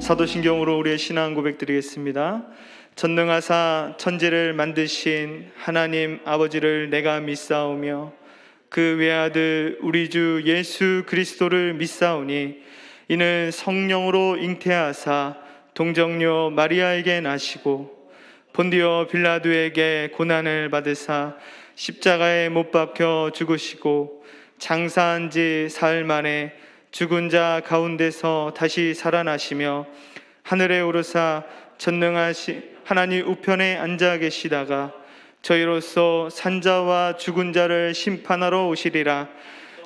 사도신경으로 우리의 신앙 고백드리겠습니다. 전능하사 천지를 만드신 하나님 아버지를 내가 믿사오며 그 외아들 우리 주 예수 그리스도를 믿사오니 이는 성령으로 잉태하사 동정녀 마리아에게 나시고 본디오 빌라도에게 고난을 받으사 십자가에 못 박혀 죽으시고 장사한 지 사흘 만에 죽은 자 가운데서 다시 살아나시며 하늘에 오르사 전능하신 하나님 우편에 앉아 계시다가 저희로서 산자와 죽은 자를 심판하러 오시리라.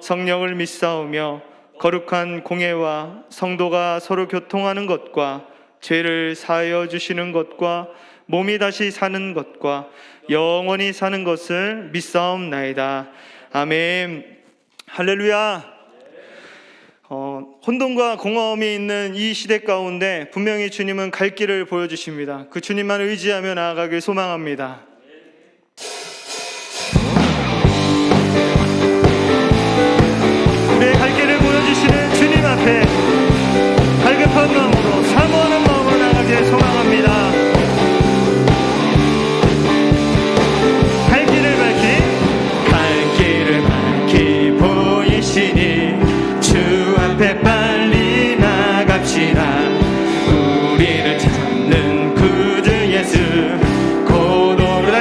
성령을 믿사오며 거룩한 공예와 성도가 서로 교통하는 것과 죄를 사하여 주시는 것과 몸이 다시 사는 것과 영원히 사는 것을 믿사옵나이다. 아멘. 할렐루야. 혼돈과 공허함이 있는 이 시대 가운데 분명히 주님은 갈 길을 보여주십니다. 그 주님만 의지하며 나아가길 소망합니다. 우리의 갈 길을 보여주시는 주님 앞에 갈급한 마음으로 사모하는 마음으로 나아가길 소망합니다. 갈 길을 밝히 보이시니 주 앞에 빨리 나갑시다. 우리를 찾는 구주 예수 곧 오는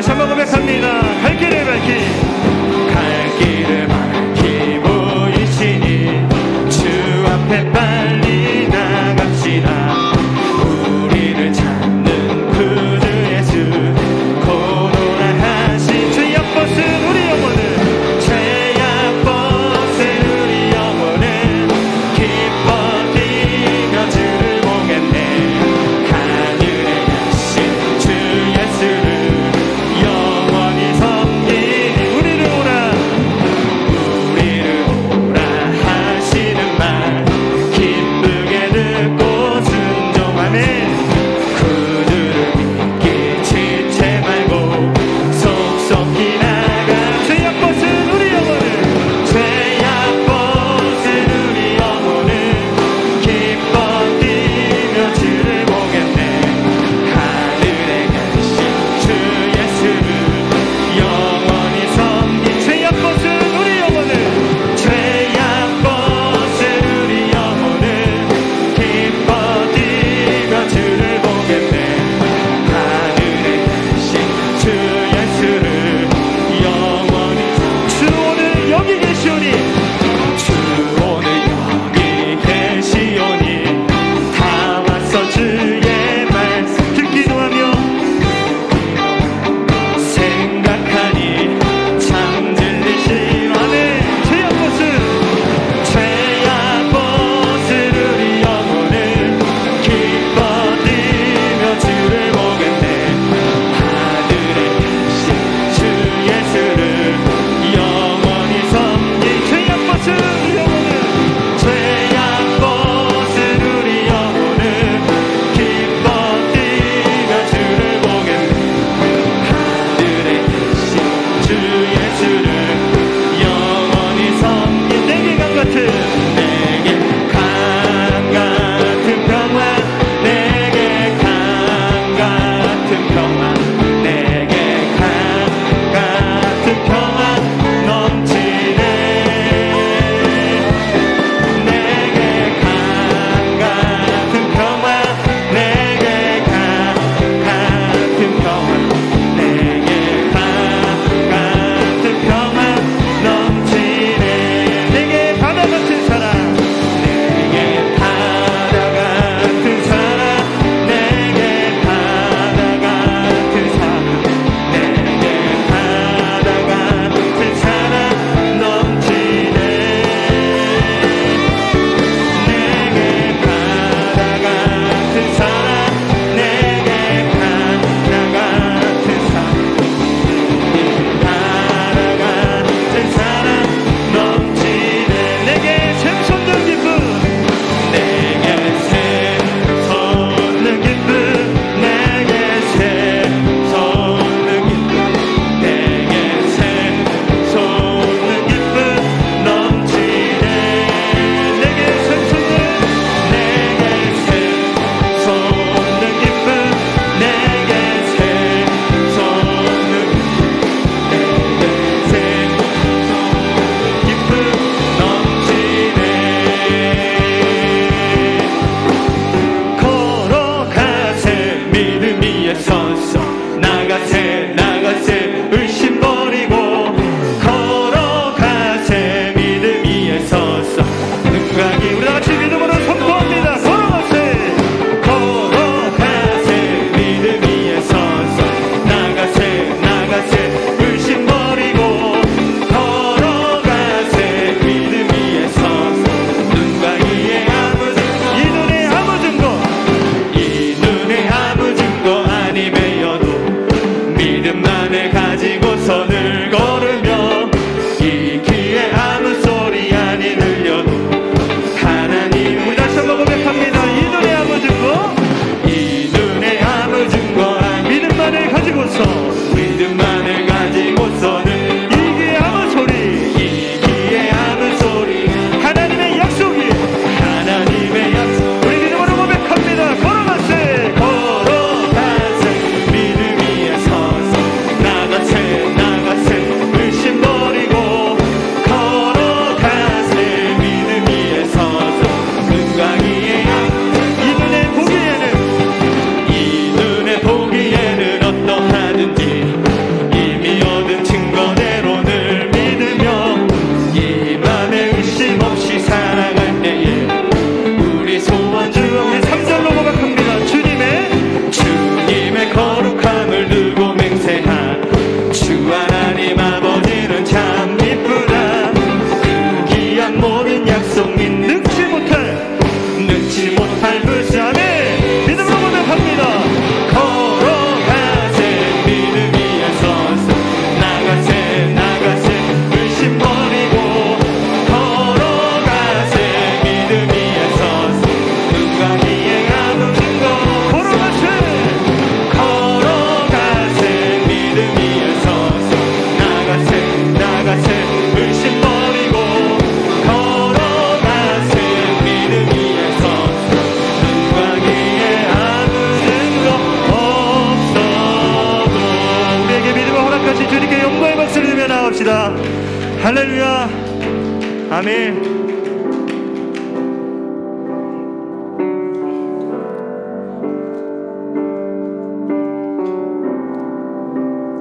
주님.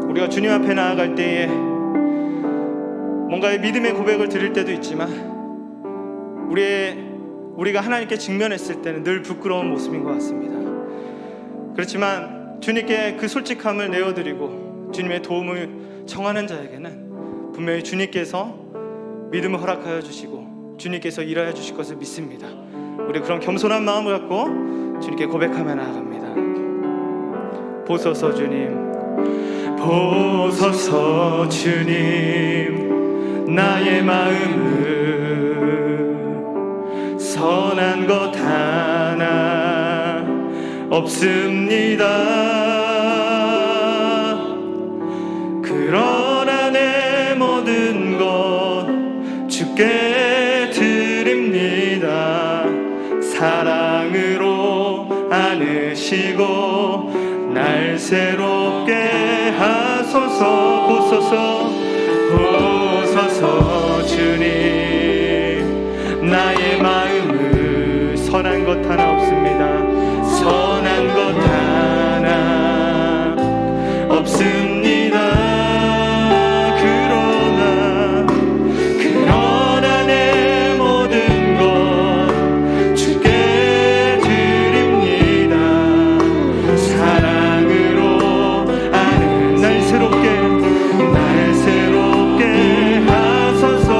우리가 주님 앞에 나아갈 때에 뭔가의 믿음의 고백을 드릴 때도 있지만 우리가 하나님께 직면했을 때는 늘 부끄러운 모습인 것 같습니다. 그렇지만 주님께 그 솔직함을 내어드리고 주님의 도움을 청하는 자에게는 분명히 주님께서 믿음을 허락하여 주시고 주님께서 일하여 주실 것을 믿습니다. 우리 그런 겸손한 마음을 갖고 주님께 고백하며 나아갑니다. 보소서 주님, 보소서 주님, 나의 마음을 선한 것 하나 없습니다. 그러나 내 모든 것 주께 드립니다. 사랑으로 안으시고 날 새롭게 하소서. 보소서 주님, 나의 마음을 선한 것 하나 없습니다. 선한 것 하나 없습니다. 그러나 내 모든 것 주께 드립니다. 사랑으로 아는 날 새롭게 하소서.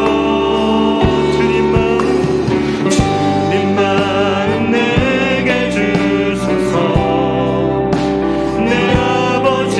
주님 마음 내게 주소서. 내 아버지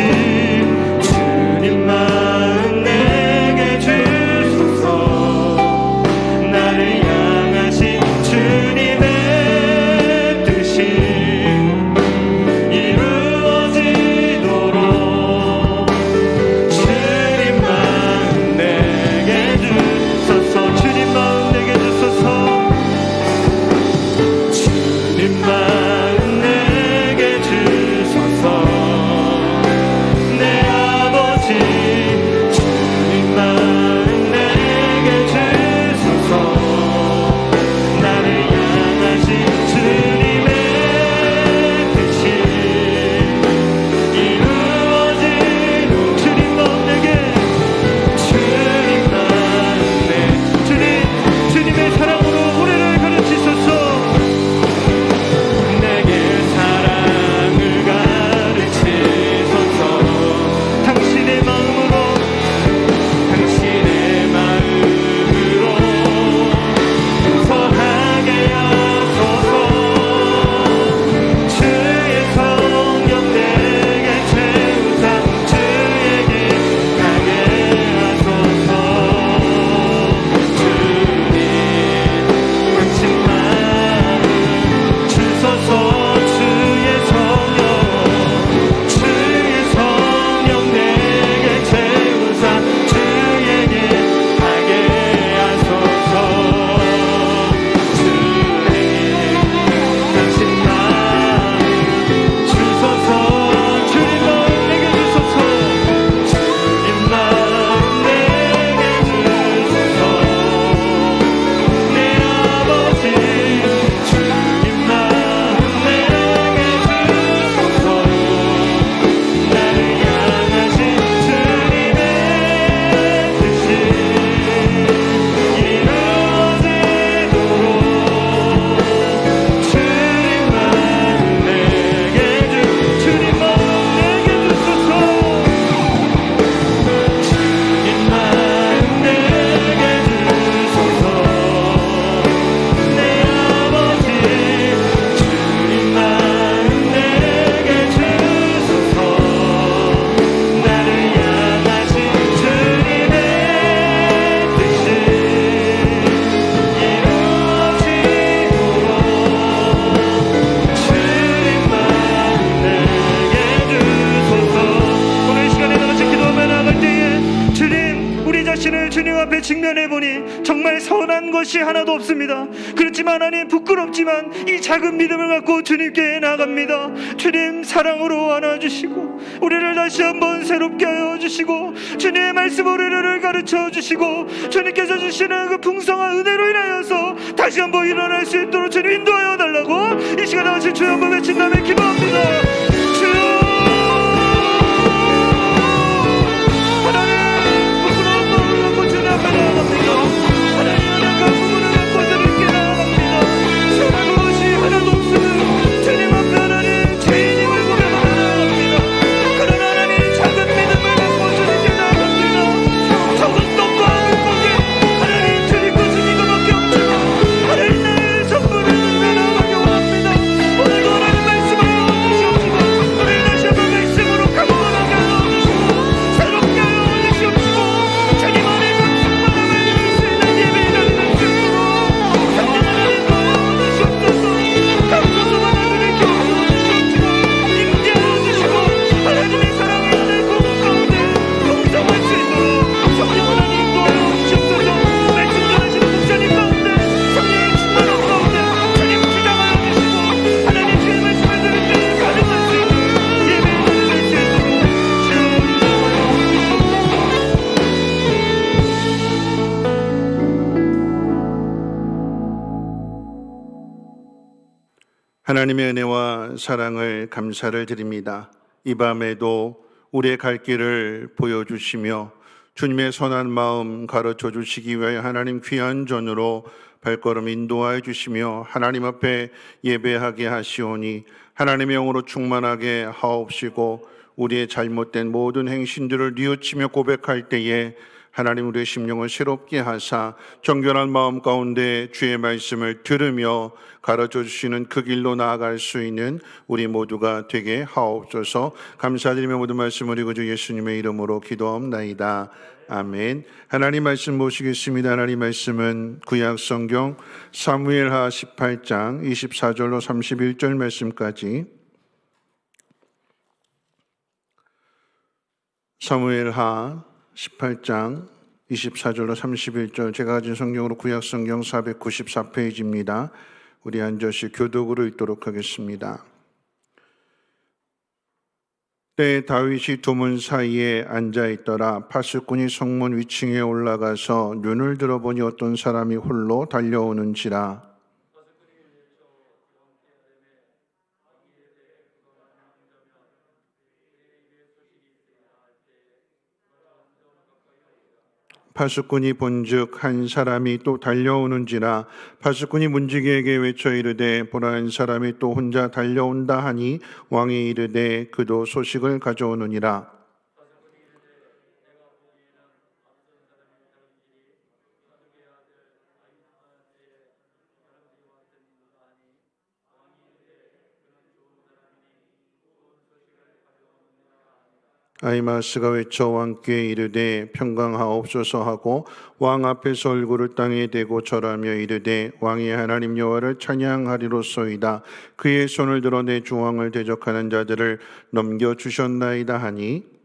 것이 하나도 없습니다. 그렇지만 하나님, 부끄럽지만 이 작은 믿음을 갖고 주님께 나갑니다. 주님 사랑으로 안아주시고 우리를 다시 한번 새롭게 하여 주시고 주님의 말씀으로 우리를 가르쳐 주시고 주님께서 주시는 그 풍성한 은혜로 인하여서 다시 한번 일어날 수 있도록 주님 인도하여 달라고 이 시간에 같이 주여 한번 외친 다음에 기도합니다. 주여, 하나님 부끄러운 마음을 갖고 주님 앞에 나아갑니다. 하나님 하나님 부분을 갖고 주님께 나아갑니다. 선한 것이 하나도 없으면 주님 앞에 하나님 죄인임을 고백하며 나아갑니다. 그러나 하나님 작은 믿음을 갖고 주님께 나아갑니다. 적은 떡과 물고기 하나님 주님 것은 이거밖에 없지만 하나님 나의 선물을 나아가게 원합니다. 오늘도 하나님 말씀을 주시옵시고 우리를 다시 한번 말씀으로 강건하게 하여 주시고 새롭게 하여 주시옵시고 주님 안에서 충만함을 누릴 수 있는 예배를 드리는 주님으로 성령 하나님 도와주시옵소서. 감사도 하나님을 기도하여 주시옵시고 임재하여 주시고 하나님의 사랑의 은혜 공급 가운데 동성할 수 있도록 성령 하나님 도와여 주시옵소서. 말씀 전하시는 목사님 가운데 성령의 충만함 가운데 주님 주장하여 주시고 하나님 주의 말씀을 들을 때 가능할 수 있는 예배를 드릴 수 있도록 주여 인도하여 주시옵소서. 하나님의 은혜와 사랑을 감사를 드립니다. 이 밤에도 우리의 갈 길을 보여주시며 주님의 선한 마음 가르쳐 주시기 위하여 하나님 귀한 전으로 발걸음 인도하여 주시며 하나님 앞에 예배하게 하시오니 하나님의 영으로 충만하게 하옵시고 우리의 잘못된 모든 행신들을 뉘우치며 고백할 때에 하나님 우리의 심령을 새롭게 하사 정결한 마음 가운데 주의 말씀을 들으며 가르쳐 주시는 그 길로 나아갈 수 있는 우리 모두가 되게 하옵소서. 감사드리며 모든 말씀을 우리 구주 예수님의 이름으로 기도하옵나이다. 아멘. 하나님 말씀 보시겠습니다. 하나님 말씀은 구약 성경 사무엘하 18장 24절로 31절 말씀까지, 사무엘하 18장 24절로 31절, 제가 가진 성경으로 구약 성경 494페이지입니다. 우리 한 절씩 교독으로 읽도록 하겠습니다. 때에 다윗이 두 문 사이에 앉아있더라. 파수꾼이 성문 위층에 올라가서 눈을 들어보니 어떤 사람이 홀로 달려오는지라. 파수꾼이 본즉 한 사람이 또 달려오는지라. 파수꾼이 문지기에게 외쳐 이르되 보라, 한 사람이 또 혼자 달려온다 하니 왕이 이르되 그도 소식을 가져오느니라. 아히마스가 외쳐 왕께 이르되 평강하옵소서 하고 왕 앞에서 얼굴을 땅에 대고 절하며 이르되 왕이 하나님 여호와를 찬양하리로소이다. 그의 손을 들어 내 주왕을 대적하는 자들을 넘겨주셨나이다 하니,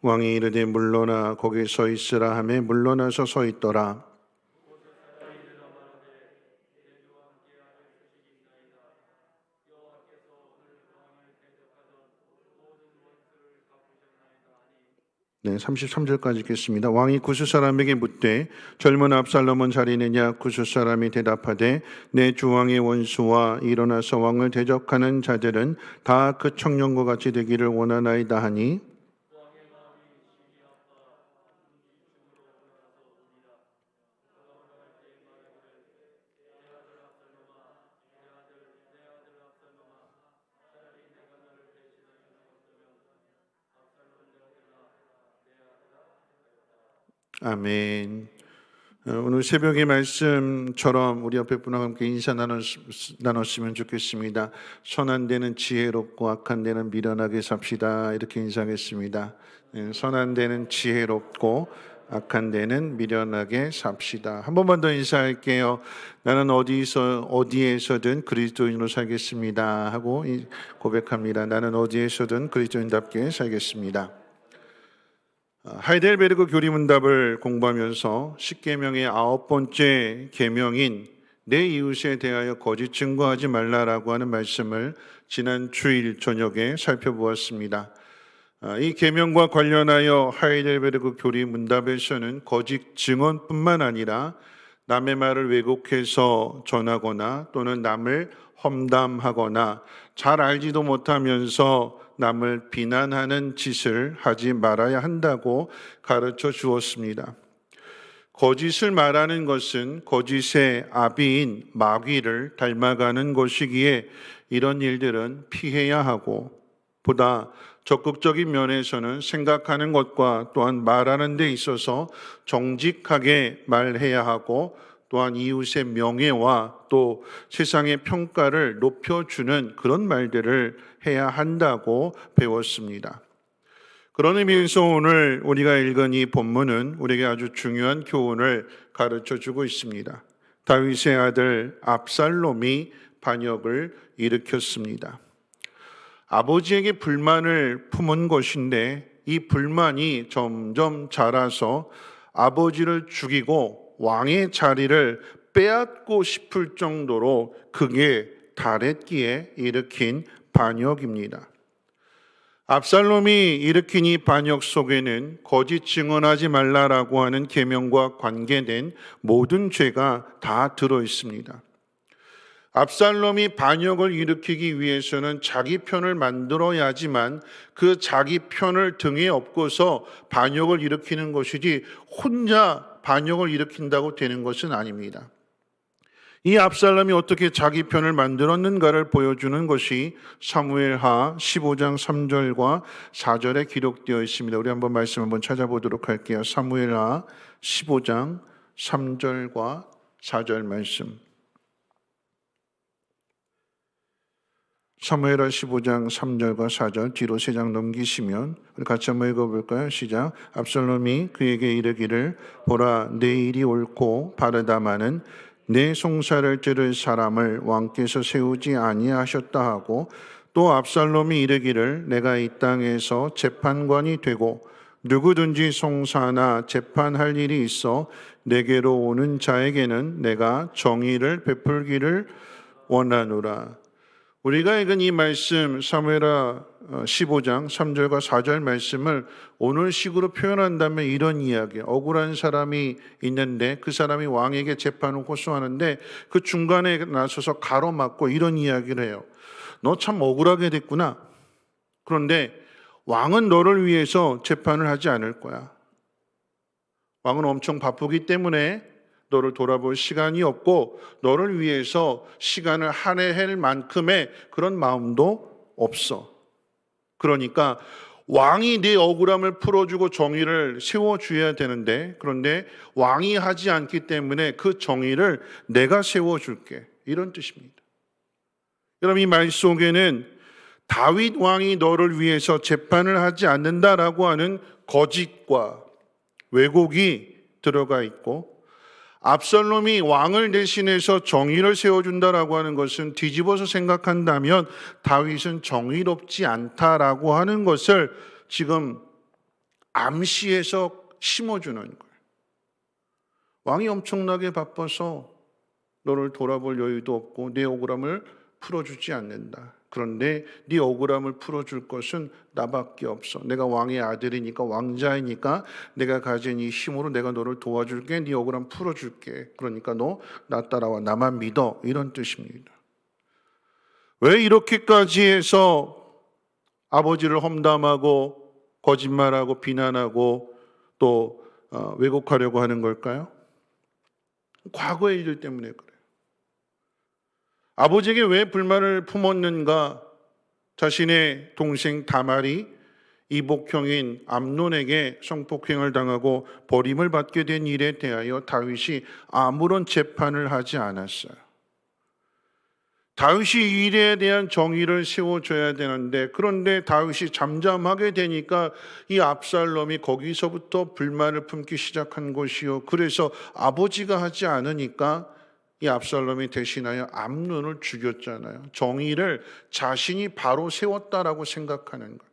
왕이 이르되 물러나 거기 서 있으라 하매 물러나서 서 있더라. 네, 33절까지 읽겠습니다. 왕이 구스 사람에게 묻되 젊은 압살롬은 잘 있느냐? 구스 사람이 대답하되 내 주왕의 원수와 일어나서 왕을 대적하는 자들은 다 그 청년과 같이 되기를 원하나이다 하니, 아멘. 오늘 새벽의 말씀처럼 우리 옆에 분과 함께 인사 나눴으면 좋겠습니다. 선한 데는 지혜롭고 악한 데는 미련하게 삽시다. 이렇게 인사하겠습니다. 선한 데는 지혜롭고 악한 데는 미련하게 삽시다. 한 번만 더 인사할게요. 나는 어디에서든 그리스도인으로 살겠습니다 하고 고백합니다. 나는 어디에서든 그리스도인답게 살겠습니다. 하이델베르그 교리문답을 공부하면서 10계명의 9번째 계명인 내 이웃에 대하여 거짓 증거하지 말라라고 하는 말씀을 지난 주일 저녁에 살펴보았습니다. 이 계명과 관련하여 하이델베르그 교리문답에서는 거짓 증언뿐만 아니라 남의 말을 왜곡해서 전하거나 또는 남을 험담하거나 잘 알지도 못하면서 남을 비난하는 짓을 하지 말아야 한다고 가르쳐 주었습니다. 거짓을 말하는 것은 거짓의 아비인 마귀를 닮아가는 것이기에 이런 일들은 피해야 하고 보다 적극적인 면에서는 생각하는 것과 또한 말하는 데 있어서 정직하게 말해야 하고 또한 이웃의 명예와 또 세상의 평가를 높여주는 그런 말들을 해야 한다고 배웠습니다. 그런 의미에서 오늘 우리가 읽은 이 본문은 우리에게 아주 중요한 교훈을 가르쳐주고 있습니다. 다윗의 아들 압살롬이 반역을 일으켰습니다. 아버지에게 불만을 품은 것인데 이 불만이 점점 자라서 아버지를 죽이고 왕의 자리를 빼앗고 싶을 정도로 극에 달했기에 일으킨 반역입니다. 압살롬이 일으킨 이 반역 속에는 거짓 증언하지 말라라고 하는 계명과 관계된 모든 죄가 다 들어 있습니다. 압살롬이 반역을 일으키기 위해서는 자기 편을 만들어야지만 그 자기 편을 등에 업고서 반역을 일으키는 것이지 혼자 반역을 일으킨다고 되는 것은 아닙니다. 이 압살롬이 어떻게 자기 편을 만들었는가를 보여주는 것이 사무엘하 15장 3절과 4절에 기록되어 있습니다. 우리 한번 말씀 한번 찾아보도록 할게요. 사무엘하 15장 3절과 4절 말씀. 사무엘하 15장 3절과 4절 뒤로 3장 넘기시면 우리 같이 한번 읽어볼까요? 시작. 압살롬이 그에게 이르기를 보라 내 일이 옳고 바르다마는 내 송사를 들을 사람을 왕께서 세우지 아니하셨다 하고 또 압살롬이 이르기를 내가 이 땅에서 재판관이 되고 누구든지 송사나 재판할 일이 있어 내게로 오는 자에게는 내가 정의를 베풀기를 원하노라. 우리가 읽은 이 말씀 사무엘하 15장 3절과 4절 말씀을 오늘식으로 표현한다면 이런 이야기, 억울한 사람이 있는데 그 사람이 왕에게 재판을 호소하는데 그 중간에 나서서 가로막고 이런 이야기를 해요. 너 참 억울하게 됐구나. 그런데 왕은 너를 위해서 재판을 하지 않을 거야. 왕은 엄청 바쁘기 때문에 너를 돌아볼 시간이 없고 너를 위해서 시간을 할애할 만큼의 그런 마음도 없어. 그러니까 왕이 네 억울함을 풀어주고 정의를 세워줘야 되는데 그런데 왕이 하지 않기 때문에 그 정의를 내가 세워줄게. 이런 뜻입니다. 여러분 이 말 속에는 다윗 왕이 너를 위해서 재판을 하지 않는다라고 하는 거짓과 왜곡이 들어가 있고 압살롬이 왕을 대신해서 정의를 세워준다라고 하는 것은 뒤집어서 생각한다면 다윗은 정의롭지 않다라고 하는 것을 지금 암시해서 심어주는 거예요. 왕이 엄청나게 바빠서 너를 돌아볼 여유도 없고 내 억울함을 풀어주지 않는다. 그런데 네 억울함을 풀어줄 것은 나밖에 없어. 내가 왕의 아들이니까 왕자이니까 내가 가진 이 힘으로 내가 너를 도와줄게. 네 억울함 풀어줄게. 그러니까 너 나 따라와. 나만 믿어. 이런 뜻입니다. 왜 이렇게까지 해서 아버지를 험담하고 거짓말하고 비난하고 또 왜곡하려고 하는 걸까요? 과거의 일들 때문에 그래요. 아버지에게 왜 불만을 품었는가? 자신의 동생 다말이 이복형인 암논에게 성폭행을 당하고 버림을 받게 된 일에 대하여 다윗이 아무런 재판을 하지 않았어요. 다윗이 이 일에 대한 정의를 세워줘야 되는데, 그런데 다윗이 잠잠하게 되니까 이 압살롬이 거기서부터 불만을 품기 시작한 것이요. 그래서 아버지가 하지 않으니까 이 압살롬이 대신하여 암논을 죽였잖아요. 정의를 자신이 바로 세웠다라고 생각하는 거예요.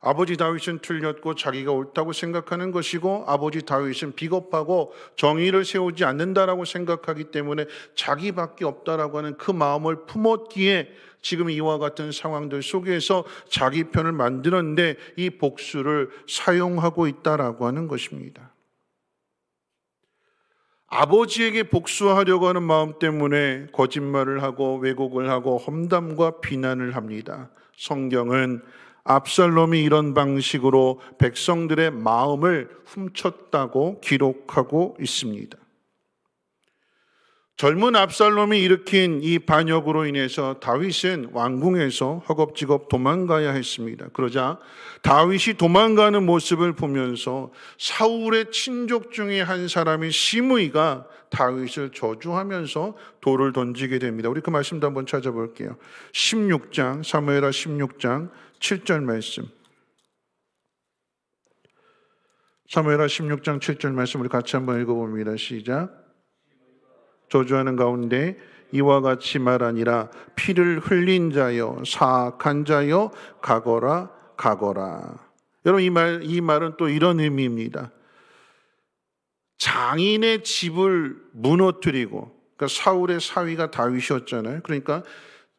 아버지 다윗은 틀렸고 자기가 옳다고 생각하는 것이고, 아버지 다윗은 비겁하고 정의를 세우지 않는다라고 생각하기 때문에 자기밖에 없다라고 하는 그 마음을 품었기에 지금 이와 같은 상황들 속에서 자기 편을 만들었는데 이 복수를 사용하고 있다라고 하는 것입니다. 아버지에게 복수하려고 하는 마음 때문에 거짓말을 하고 왜곡을 하고 험담과 비난을 합니다. 성경은 압살롬이 이런 방식으로 백성들의 마음을 훔쳤다고 기록하고 있습니다. 젊은 압살롬이 일으킨 이 반역으로 인해서 다윗은 왕궁에서 허겁지겁 도망가야 했습니다. 그러자 다윗이 도망가는 모습을 보면서 사울의 친족 중에 한 사람인 시므이가 다윗을 저주하면서 돌을 던지게 됩니다. 우리 그 말씀도 한번 찾아볼게요. 16장, 사무엘하 16장 7절 말씀. 사무엘하 16장 7절 말씀 우리 같이 한번 읽어봅니다. 시작. 저주하는 가운데 이와 같이 말하니라. 피를 흘린 자여, 사악한 자여, 가거라 가거라. 여러분, 이 말은 또 이런 의미입니다. 장인의 집을 무너뜨리고, 그러니까 사울의 사위가 다윗이었잖아요. 그러니까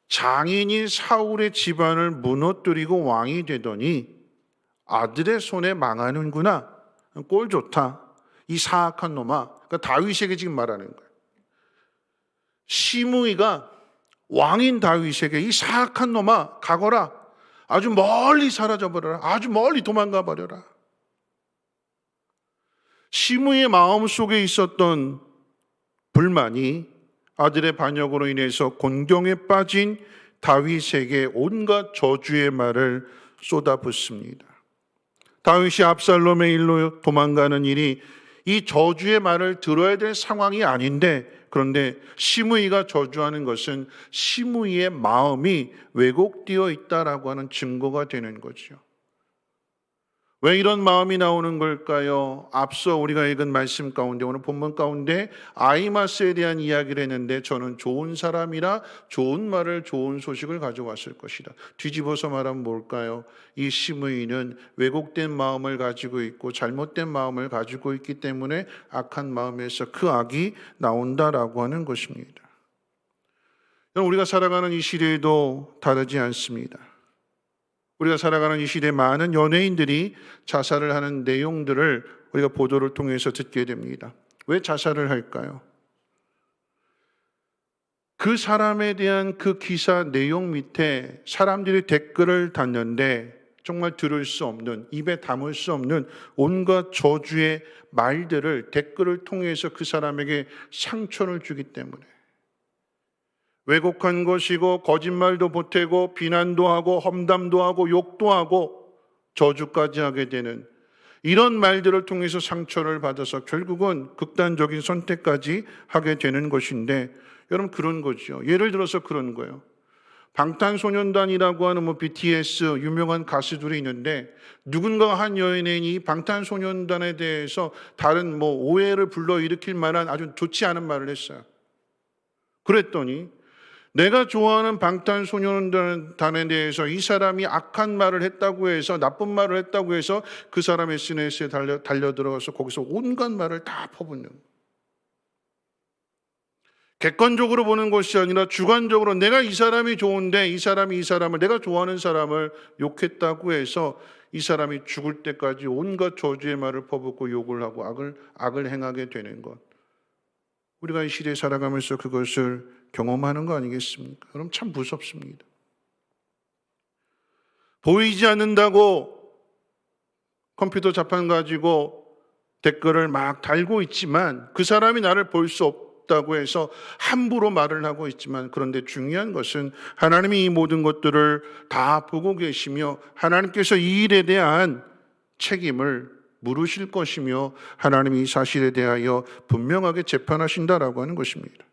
장인이 사울의 집안을 무너뜨리고 왕이 되더니 아들의 손에 망하는구나. 꼴 좋다. 이 사악한 놈아. 그러니까 다윗에게 지금 말하는 거예요. 시므이가 왕인 다윗에게 이 사악한 놈아 가거라. 아주 멀리 사라져 버려라. 아주 멀리 도망가 버려라. 시므이의 마음속에 있었던 불만이 아들의 반역으로 인해서 곤경에 빠진 다윗에게 온갖 저주의 말을 쏟아붓습니다. 다윗이 압살롬의 일로 도망가는 일이 이 저주의 말을 들어야 될 상황이 아닌데, 그런데 시므이가 저주하는 것은 시므이의 마음이 왜곡되어 있다라고 하는 증거가 되는 거죠. 왜 이런 마음이 나오는 걸까요? 앞서 우리가 읽은 말씀 가운데, 오늘 본문 가운데 아히마스에 대한 이야기를 했는데, 저는 좋은 사람이라 좋은 말을, 좋은 소식을 가져왔을 것이다. 뒤집어서 말하면 뭘까요? 이 시므이는 왜곡된 마음을 가지고 있고 잘못된 마음을 가지고 있기 때문에 악한 마음에서 그 악이 나온다라고 하는 것입니다. 우리가 살아가는 이 시대에도 다르지 않습니다. 우리가 살아가는 이 시대에 많은 연예인들이 자살을 하는 내용들을 우리가 보도를 통해서 듣게 됩니다. 왜 자살을 할까요? 그 사람에 대한 그 기사 내용 밑에 사람들이 댓글을 달는데 정말 들을 수 없는, 입에 담을 수 없는 온갖 저주의 말들을 댓글을 통해서 그 사람에게 상처를 주기 때문에, 왜곡한 것이고 거짓말도 보태고 비난도 하고 험담도 하고 욕도 하고 저주까지 하게 되는 이런 말들을 통해서 상처를 받아서 결국은 극단적인 선택까지 하게 되는 것인데, 여러분 그런 거죠. 예를 들어서 그런 거예요. 방탄소년단이라고 하는 BTS 유명한 가수들이 있는데, 누군가 한 연예인이 방탄소년단에 대해서 다른 오해를 불러일으킬 만한 아주 좋지 않은 말을 했어요. 그랬더니 내가 좋아하는 방탄소년단에 대해서 이 사람이 악한 말을 했다고 해서, 나쁜 말을 했다고 해서 그 사람 SNS에 달려들어가서 거기서 온갖 말을 다 퍼붓는 거예요. 객관적으로 보는 것이 아니라 주관적으로 내가 이 사람이 좋은데 이 사람이 이 사람을, 내가 좋아하는 사람을 욕했다고 해서 이 사람이 죽을 때까지 온갖 저주의 말을 퍼붓고 욕을 하고 악을 행하게 되는 것. 우리가 이 시대에 살아가면서 그것을 경험하는 거 아니겠습니까? 그럼 참 무섭습니다. 보이지 않는다고 컴퓨터 자판 가지고 댓글을 막 달고 있지만, 그 사람이 나를 볼 수 없다고 해서 함부로 말을 하고 있지만, 그런데 중요한 것은 하나님이 이 모든 것들을 다 보고 계시며 하나님께서 이 일에 대한 책임을 물으실 것이며 하나님이 이 사실에 대하여 분명하게 재판하신다라고 하는 것입니다.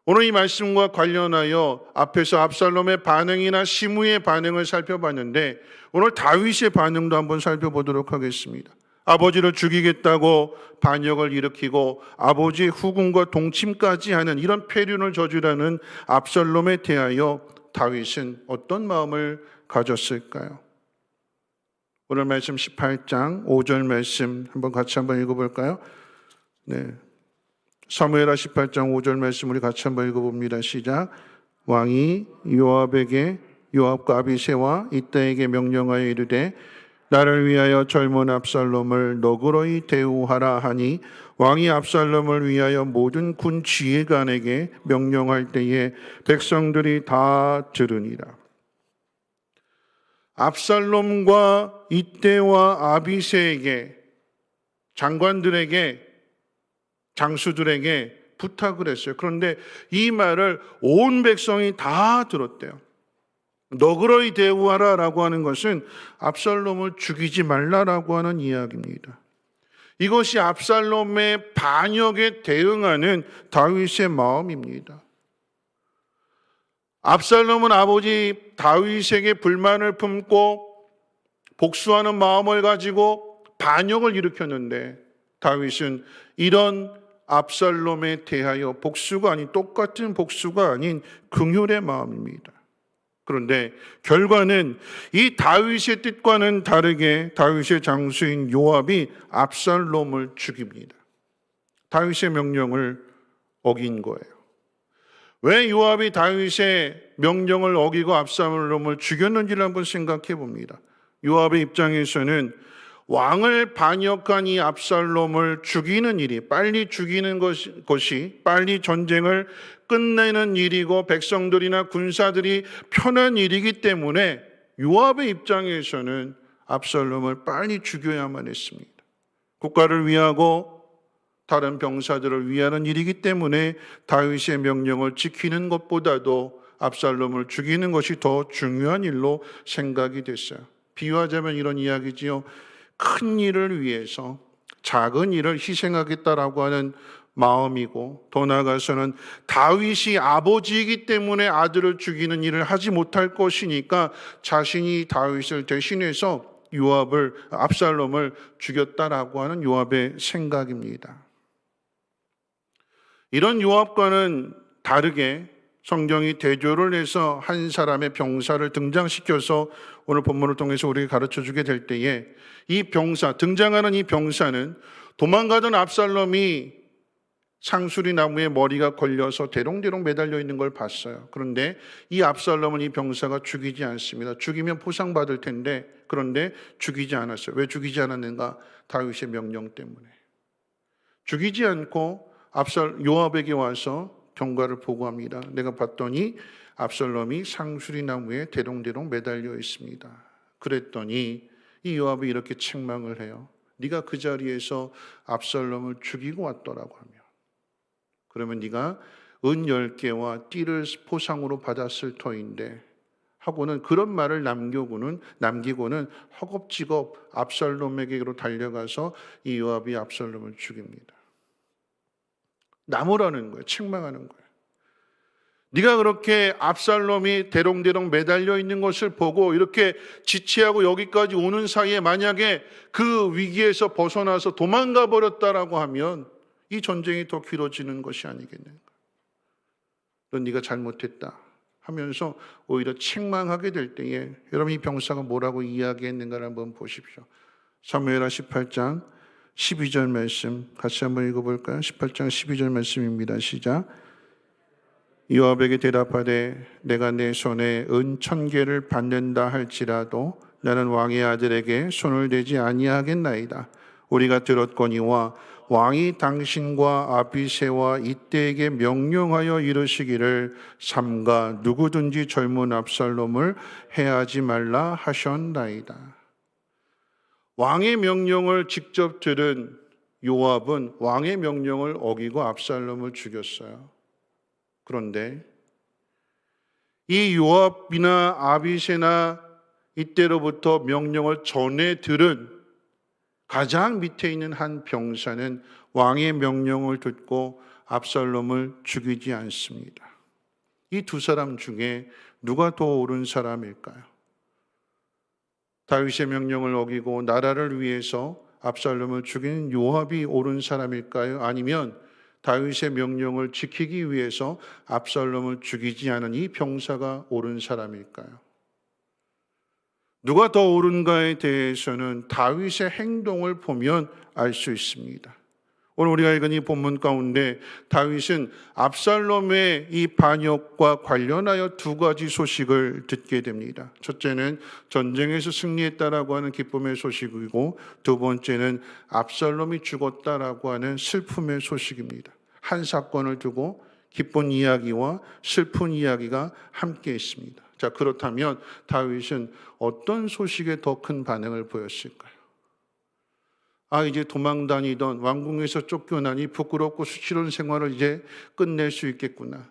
오늘 이 말씀과 관련하여 앞에서 압살롬의 반응이나 시므의 반응을 살펴봤는데 오늘 다윗의 반응도 한번 살펴보도록 하겠습니다. 아버지를 죽이겠다고 반역을 일으키고 아버지의 후궁과 동침까지 하는 이런 폐륜을 저지르는 압살롬에 대하여 다윗은 어떤 마음을 가졌을까요? 오늘 말씀 18장 5절 말씀 같이 한번 읽어볼까요? 네. 사무엘하 18장 5절 말씀 우리 같이 한번 읽어봅니다. 시작. 왕이 요압과 아비새와 이tta에게 명령하여 이르되 나를 위하여 젊은 압살롬을 너그러이 대우하라 하니 왕이 압살롬을 위하여 모든 군 지휘관에게 명령할 때에 백성들이 다 들으니라. 압살롬과 이tta와 아비새에게 장관들에게 장수들에게 부탁을 했어요. 그런데 이 말을 온 백성이 다 들었대요. 너그러이 대우하라 라고 하는 것은 압살롬을 죽이지 말라라고 하는 이야기입니다. 이것이 압살롬의 반역에 대응하는 다윗의 마음입니다. 압살롬은 아버지 다윗에게 불만을 품고 복수하는 마음을 가지고 반역을 일으켰는데 다윗은 이런 압살롬에 대하여 복수가 아닌 똑같은 복수가 아닌 긍휼의 마음입니다. 그런데 결과는 이 다윗의 뜻과는 다르게 다윗의 장수인 요압이 압살롬을 죽입니다. 다윗의 명령을 어긴 거예요. 왜 요압이 다윗의 명령을 어기고 압살롬을 죽였는지를 한번 생각해 봅니다. 요압의 입장에서는 왕을 반역한 이 압살롬을 죽이는 일이 빨리 죽이는 것이 빨리 전쟁을 끝내는 일이고 백성들이나 군사들이 편한 일이기 때문에 요압의 입장에서는 압살롬을 빨리 죽여야만 했습니다. 국가를 위하고 다른 병사들을 위하는 일이기 때문에 다윗의 명령을 지키는 것보다도 압살롬을 죽이는 것이 더 중요한 일로 생각이 됐어요. 비유하자면 이런 이야기지요. 큰 일을 위해서 작은 일을 희생하겠다라고 하는 마음이고 더 나아가서는 다윗이 아버지이기 때문에 아들을 죽이는 일을 하지 못할 것이니까 자신이 다윗을 대신해서 압살롬을 죽였다라고 하는 요압의 생각입니다. 이런 요압과는 다르게 성경이 대조를 해서 한 사람의 병사를 등장시켜서 오늘 본문을 통해서 우리에게 가르쳐주게 될 때에 등장하는 이 병사는 도망가던 압살롬이 상수리 나무에 머리가 걸려서 대롱대롱 매달려 있는 걸 봤어요. 그런데 이 압살롬은 이 병사가 죽이지 않습니다. 죽이면 포상받을 텐데 그런데 죽이지 않았어요. 왜 죽이지 않았는가? 다윗의 명령 때문에. 죽이지 않고 요압에게 와서 경과를 보고합니다. 내가 봤더니 압살롬이 상수리 나무에 대롱대롱 매달려 있습니다. 그랬더니 이 요압이 이렇게 책망을 해요. 네가 그 자리에서 압살롬을 죽이고 왔더라고 하며 그러면 네가 은 10개와 띠를 포상으로 받았을 터인데 하고는 그런 말을 남기고는 허겁지겁 압살롬에게로 달려가서 이 요압이 압살롬을 죽입니다. 나무라는 거예요. 책망하는 거예요. 네가 그렇게 압살롬이 대롱대롱 매달려 있는 것을 보고 이렇게 지체하고 여기까지 오는 사이에 만약에 그 위기에서 벗어나서 도망가 버렸다라고 하면 이 전쟁이 더 길어지는 것이 아니겠는가? 넌 네가 잘못했다 하면서 오히려 책망하게 될 때에 여러분 이 병사가 뭐라고 이야기했는가를 한번 보십시오. 사무엘하 18장 12절 말씀 같이 한번 읽어볼까요? 18장 12절 말씀입니다. 시작. 요압에게 대답하되 내가 내 손에 은 1000개를 받는다 할지라도 나는 왕의 아들에게 손을 대지 아니하겠나이다. 우리가 들었거니와 왕이 당신과 아비새와 이tta에게 명령하여 이르시기를 삼가 누구든지 젊은 압살롬을 해하지 말라 하셨나이다. 왕의 명령을 직접 들은 요압은 왕의 명령을 어기고 압살롬을 죽였어요. 그런데 이 요압이나 아비새나 이때로부터 명령을 전해 들은 가장 밑에 있는 한 병사는 왕의 명령을 듣고 압살롬을 죽이지 않습니다. 이 두 사람 중에 누가 더 옳은 사람일까요? 다윗의 명령을 어기고 나라를 위해서 압살롬을 죽인 요압이 옳은 사람일까요? 아니면 다윗의 명령을 지키기 위해서 압살롬을 죽이지 않은 이 병사가 옳은 사람일까요? 누가 더 옳은가에 대해서는 다윗의 행동을 보면 알 수 있습니다. 오늘 우리가 읽은 이 본문 가운데 다윗은 압살롬의 이 반역과 관련하여 두 가지 소식을 듣게 됩니다. 첫째는 전쟁에서 승리했다라고 하는 기쁨의 소식이고, 두 번째는 압살롬이 죽었다라고 하는 슬픔의 소식입니다. 한 사건을 두고 기쁜 이야기와 슬픈 이야기가 함께 있습니다. 자, 그렇다면 다윗은 어떤 소식에 더 큰 반응을 보였을까요? 이제 도망 다니던 왕궁에서 쫓겨나니 부끄럽고 수치로운 생활을 이제 끝낼 수 있겠구나.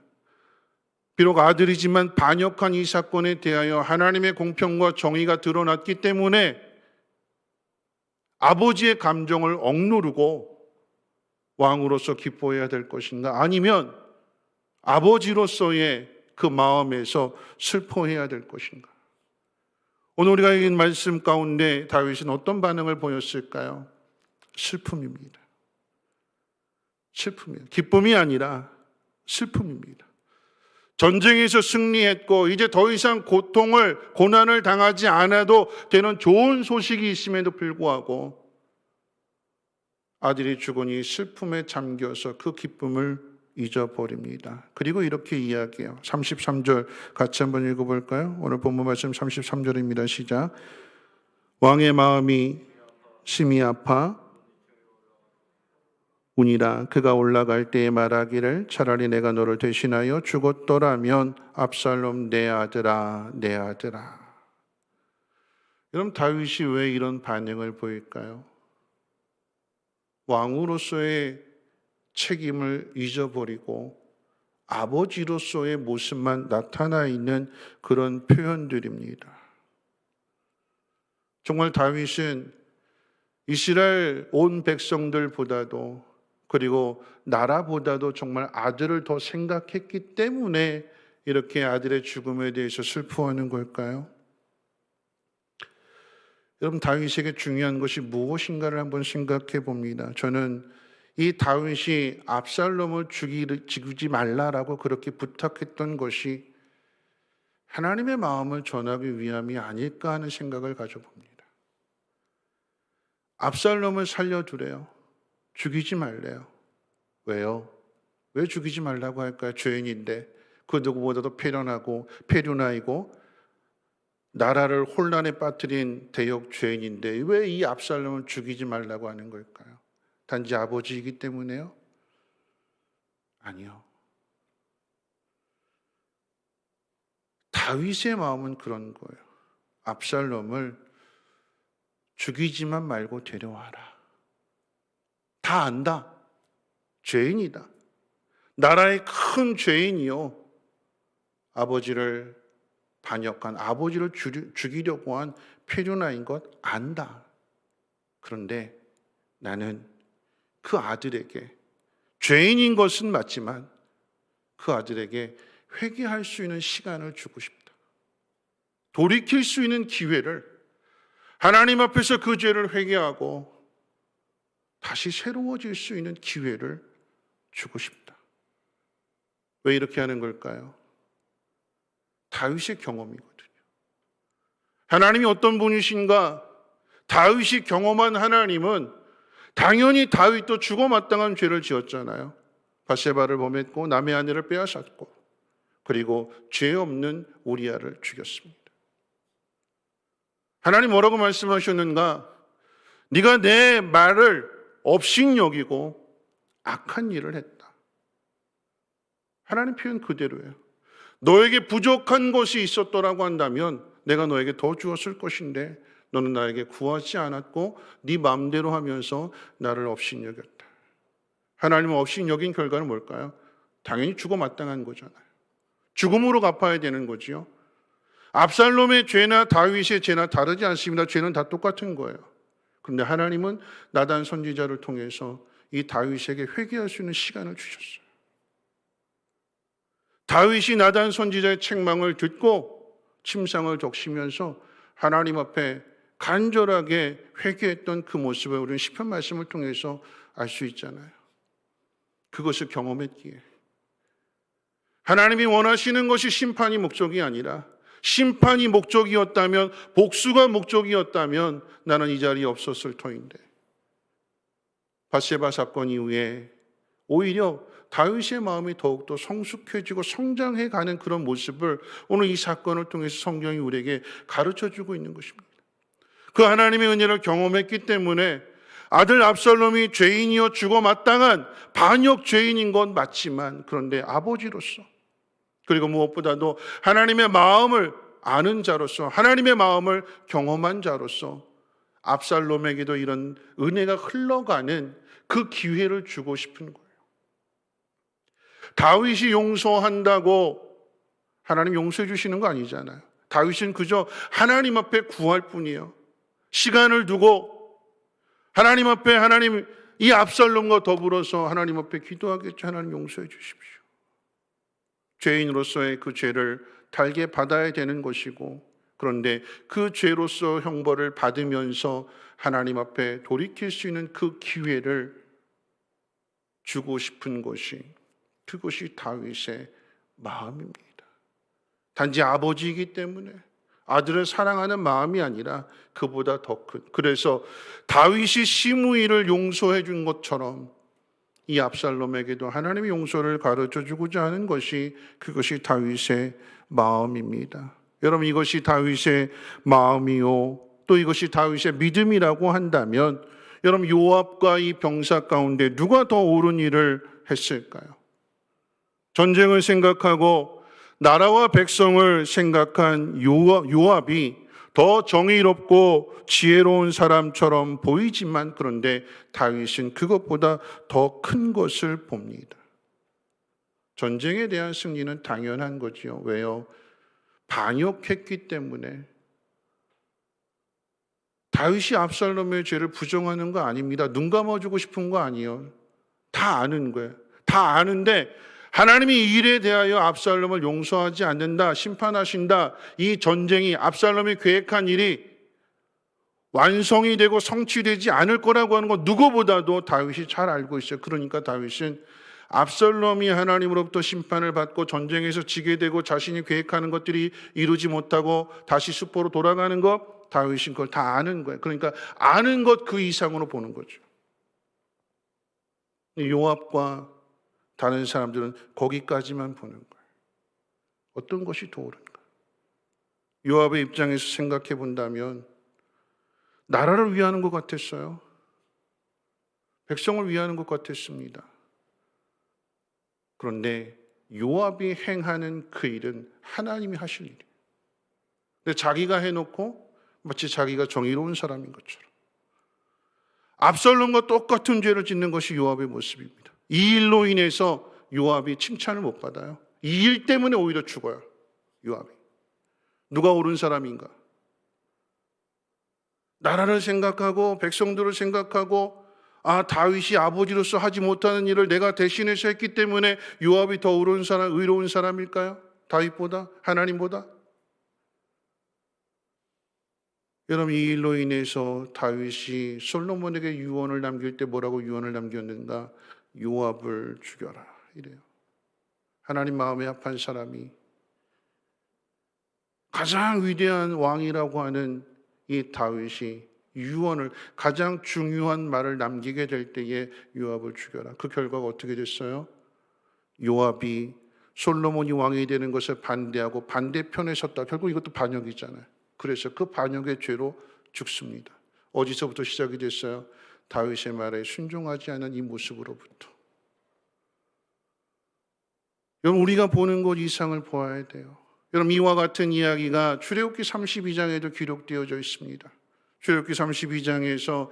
비록 아들이지만 반역한 이 사건에 대하여 하나님의 공평과 정의가 드러났기 때문에 아버지의 감정을 억누르고 왕으로서 기뻐해야 될 것인가? 아니면 아버지로서의 그 마음에서 슬퍼해야 될 것인가? 오늘 우리가 읽은 말씀 가운데 다윗은 어떤 반응을 보였을까요? 슬픔입니다. 슬픔이에요. 기쁨이 아니라 슬픔입니다. 전쟁에서 승리했고 이제 더 이상 고난을 당하지 않아도 되는 좋은 소식이 있음에도 불구하고 아들이 죽으니 슬픔에 잠겨서 그 기쁨을 잊어버립니다. 그리고 이렇게 이야기해요. 33절 같이 한번 읽어볼까요? 오늘 본문 말씀 33절입니다. 시작. 왕의 마음이 심히 아파 우니라. 그가 올라갈 때에 말하기를 차라리 내가 너를 대신하여 죽었더라면 압살롬 내 아들아 내 아들아. 여러분, 다윗이 왜 이런 반응을 보일까요? 왕으로서의 책임을 잊어버리고 아버지로서의 모습만 나타나 있는 그런 표현들입니다. 정말 다윗은 이스라엘 온 백성들보다도, 그리고 나라보다도 정말 아들을 더 생각했기 때문에 이렇게 아들의 죽음에 대해서 슬퍼하는 걸까요? 여러분, 다윗에게 중요한 것이 무엇인가를 한번 생각해 봅니다. 저는 이 다윗이 압살롬을 죽이지 말라라고 그렇게 부탁했던 것이 하나님의 마음을 전하기 위함이 아닐까 하는 생각을 가져봅니다. 압살롬을 살려두래요. 죽이지 말래요. 왜요? 왜 죽이지 말라고 할까요? 죄인인데, 그 누구보다도 패륜하이고 나라를 혼란에 빠뜨린 대역 죄인인데 왜 이 압살롬을 죽이지 말라고 하는 걸까요? 단지 아버지이기 때문에요? 아니요. 다윗의 마음은 그런 거예요. 압살롬을 죽이지만 말고 데려와라. 다 안다. 죄인이다. 나라의 큰 죄인이요. 아버지를 반역한, 아버지를 죽이려고 한 패륜아인 것 안다. 그런데 나는 그 아들에게, 죄인인 것은 맞지만 그 아들에게 회개할 수 있는 시간을 주고 싶다. 돌이킬 수 있는 기회를, 하나님 앞에서 그 죄를 회개하고 다시 새로워질 수 있는 기회를 주고 싶다. 왜 이렇게 하는 걸까요? 다윗의 경험이거든요. 하나님이 어떤 분이신가? 다윗이 경험한 하나님은 당연히 다윗도 죽어 마땅한 죄를 지었잖아요. 바세바를 범했고 남의 아내를 빼앗았고, 그리고 죄 없는 우리아를 죽였습니다. 하나님 뭐라고 말씀하셨는가? 네가 내 말을 업신여기고 악한 일을 했다. 하나님 표현 그대로예요. 너에게 부족한 것이 있었더라고 한다면 내가 너에게 더 주었을 것인데 너는 나에게 구하지 않았고 네 마음대로 하면서 나를 업신여겼다. 하나님은 업신여긴 결과는 뭘까요? 당연히 죽어 마땅한 거잖아요. 죽음으로 갚아야 되는 거지요. 압살롬의 죄나 다윗의 죄나 다르지 않습니다. 죄는 다 똑같은 거예요. 그런데 하나님은 나단 선지자를 통해서 이 다윗에게 회개할 수 있는 시간을 주셨어요. 다윗이 나단 선지자의 책망을 듣고 침상을 적시면서 하나님 앞에 간절하게 회개했던 그 모습을 우리는 시편 말씀을 통해서 알 수 있잖아요. 그것을 경험했기에 하나님이 원하시는 것이 심판이 목적이 아니라, 심판이 목적이었다면, 복수가 목적이었다면 나는 이 자리에 없었을 터인데, 밧세바 사건 이후에 오히려 다윗의 마음이 더욱더 성숙해지고 성장해가는 그런 모습을 오늘 이 사건을 통해서 성경이 우리에게 가르쳐주고 있는 것입니다. 그 하나님의 은혜를 경험했기 때문에 아들 압살롬이 죄인이어 죽어 마땅한 반역 죄인인 건 맞지만, 그런데 아버지로서, 그리고 무엇보다도 하나님의 마음을 아는 자로서, 하나님의 마음을 경험한 자로서 압살롬에게도 이런 은혜가 흘러가는 그 기회를 주고 싶은 거예요. 다윗이 용서한다고 하나님 용서해 주시는 거 아니잖아요. 다윗은 그저 하나님 앞에 구할 뿐이에요. 시간을 두고 하나님 앞에, 하나님, 이 압살롬과 더불어서 하나님 앞에 기도하겠죠. 하나님 용서해 주십시오. 죄인으로서의 그 죄를 달게 받아야 되는 것이고, 그런데 그 죄로서 형벌을 받으면서 하나님 앞에 돌이킬 수 있는 그 기회를 주고 싶은 것이, 그것이 다윗의 마음입니다. 단지 아버지이기 때문에 아들을 사랑하는 마음이 아니라 그보다 더 큰, 그래서 다윗이 시므이를 용서해 준 것처럼 이 압살롬에게도 하나님의 용서를 가르쳐 주고자 하는 것이, 그것이 다윗의 마음입니다. 여러분, 이것이 다윗의 마음이요, 또 이것이 다윗의 믿음이라고 한다면, 여러분, 요압과 이 병사 가운데 누가 더 옳은 일을 했을까요? 전쟁을 생각하고 나라와 백성을 생각한 요압이 더 정의롭고 지혜로운 사람처럼 보이지만, 그런데 다윗은 그것보다 더 큰 것을 봅니다. 전쟁에 대한 승리는 당연한 거지요. 왜요? 반역했기 때문에. 다윗이 압살롬의 죄를 부정하는 거 아닙니다. 눈 감아주고 싶은 거 아니에요. 다 아는 거예요. 다 아는데 하나님이 이 일에 대하여 압살롬을 용서하지 않는다, 심판하신다, 이 전쟁이, 압살롬이 계획한 일이 완성이 되고 성취되지 않을 거라고 하는 건 누구보다도 다윗이 잘 알고 있어요. 그러니까 다윗은 압살롬이 하나님으로부터 심판을 받고 전쟁에서 지게 되고 자신이 계획하는 것들이 이루지 못하고 다시 숲으로 돌아가는 것, 다윗은 그걸 다 아는 거예요. 그러니까 아는 것 그 이상으로 보는 거죠. 요압과 다른 사람들은 거기까지만 보는 거예요. 어떤 것이 더 옳은가? 요압의 입장에서 생각해 본다면 나라를 위하는 것 같았어요. 백성을 위하는 것 같았습니다. 그런데 요압이 행하는 그 일은 하나님이 하실 일이에요. 근데 자기가 해놓고 마치 자기가 정의로운 사람인 것처럼 압살롬과 똑같은 죄를 짓는 것이 요압의 모습입니다. 이 일로 인해서 요압이 칭찬을 못 받아요. 이 일 때문에 오히려 죽어요. 요압이. 누가 옳은 사람인가? 나라를 생각하고 백성들을 생각하고, 다윗이 아버지로서 하지 못하는 일을 내가 대신해서 했기 때문에 요압이 더 옳은 사람, 의로운 사람일까요? 다윗보다? 하나님보다? 여러분, 이 일로 인해서 다윗이 솔로몬에게 유언을 남길 때 뭐라고 유언을 남겼는가? 요압을 죽여라, 이래요. 하나님 마음에 합한 사람이, 가장 위대한 왕이라고 하는 이 다윗이 유언을, 가장 중요한 말을 남기게 될 때에 요압을 죽여라. 그 결과가 어떻게 됐어요? 요압이 솔로몬이 왕이 되는 것을 반대하고 반대편에 섰다. 결국 이것도 반역이잖아요. 그래서 그 반역의 죄로 죽습니다. 어디서부터 시작이 됐어요? 다윗의 말에 순종하지 않은 이 모습으로부터. 여러분, 우리가 보는 것 이상을 보아야 돼요. 여러분, 이와 같은 이야기가 출애굽기 32장에도 기록되어져 있습니다. 출애굽기 32장에서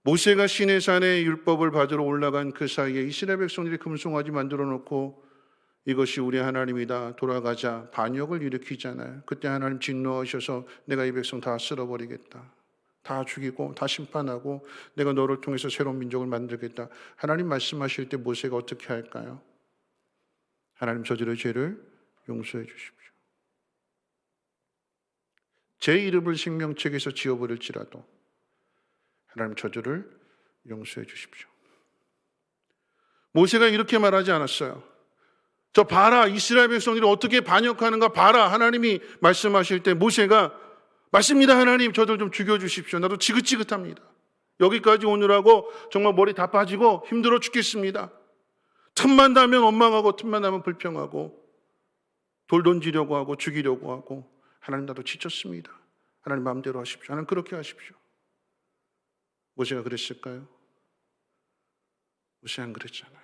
모세가 시내산에 율법을 받으러 올라간 그 사이에 이스라엘 백성들이 금송아지 만들어 놓고 이것이 우리 하나님이다, 돌아가자, 반역을 일으키잖아요. 그때 하나님 진노하셔서 내가 이 백성 다 쓸어버리겠다, 다 죽이고 다 심판하고 내가 너를 통해서 새로운 민족을 만들겠다. 하나님 말씀하실 때 모세가 어떻게 할까요? 하나님 저들의 죄를 용서해 주십시오. 제 이름을 생명책에서 지워버릴지라도 하나님 저들을 용서해 주십시오. 모세가 이렇게 말하지 않았어요. 저 봐라, 이스라엘 백성들이 어떻게 반역하는가 봐라. 하나님이 말씀하실 때 모세가 맞습니다 하나님, 저들 좀 죽여주십시오. 나도 지긋지긋합니다. 여기까지 오느라고 정말 머리 다 빠지고 힘들어 죽겠습니다. 틈만 나면 원망하고 틈만 나면 불평하고 돌 던지려고 하고 죽이려고 하고 하나님 나도 지쳤습니다. 하나님 마음대로 하십시오. 하나님 그렇게 하십시오. 모세가 그랬을까요? 모세 안 그랬잖아요.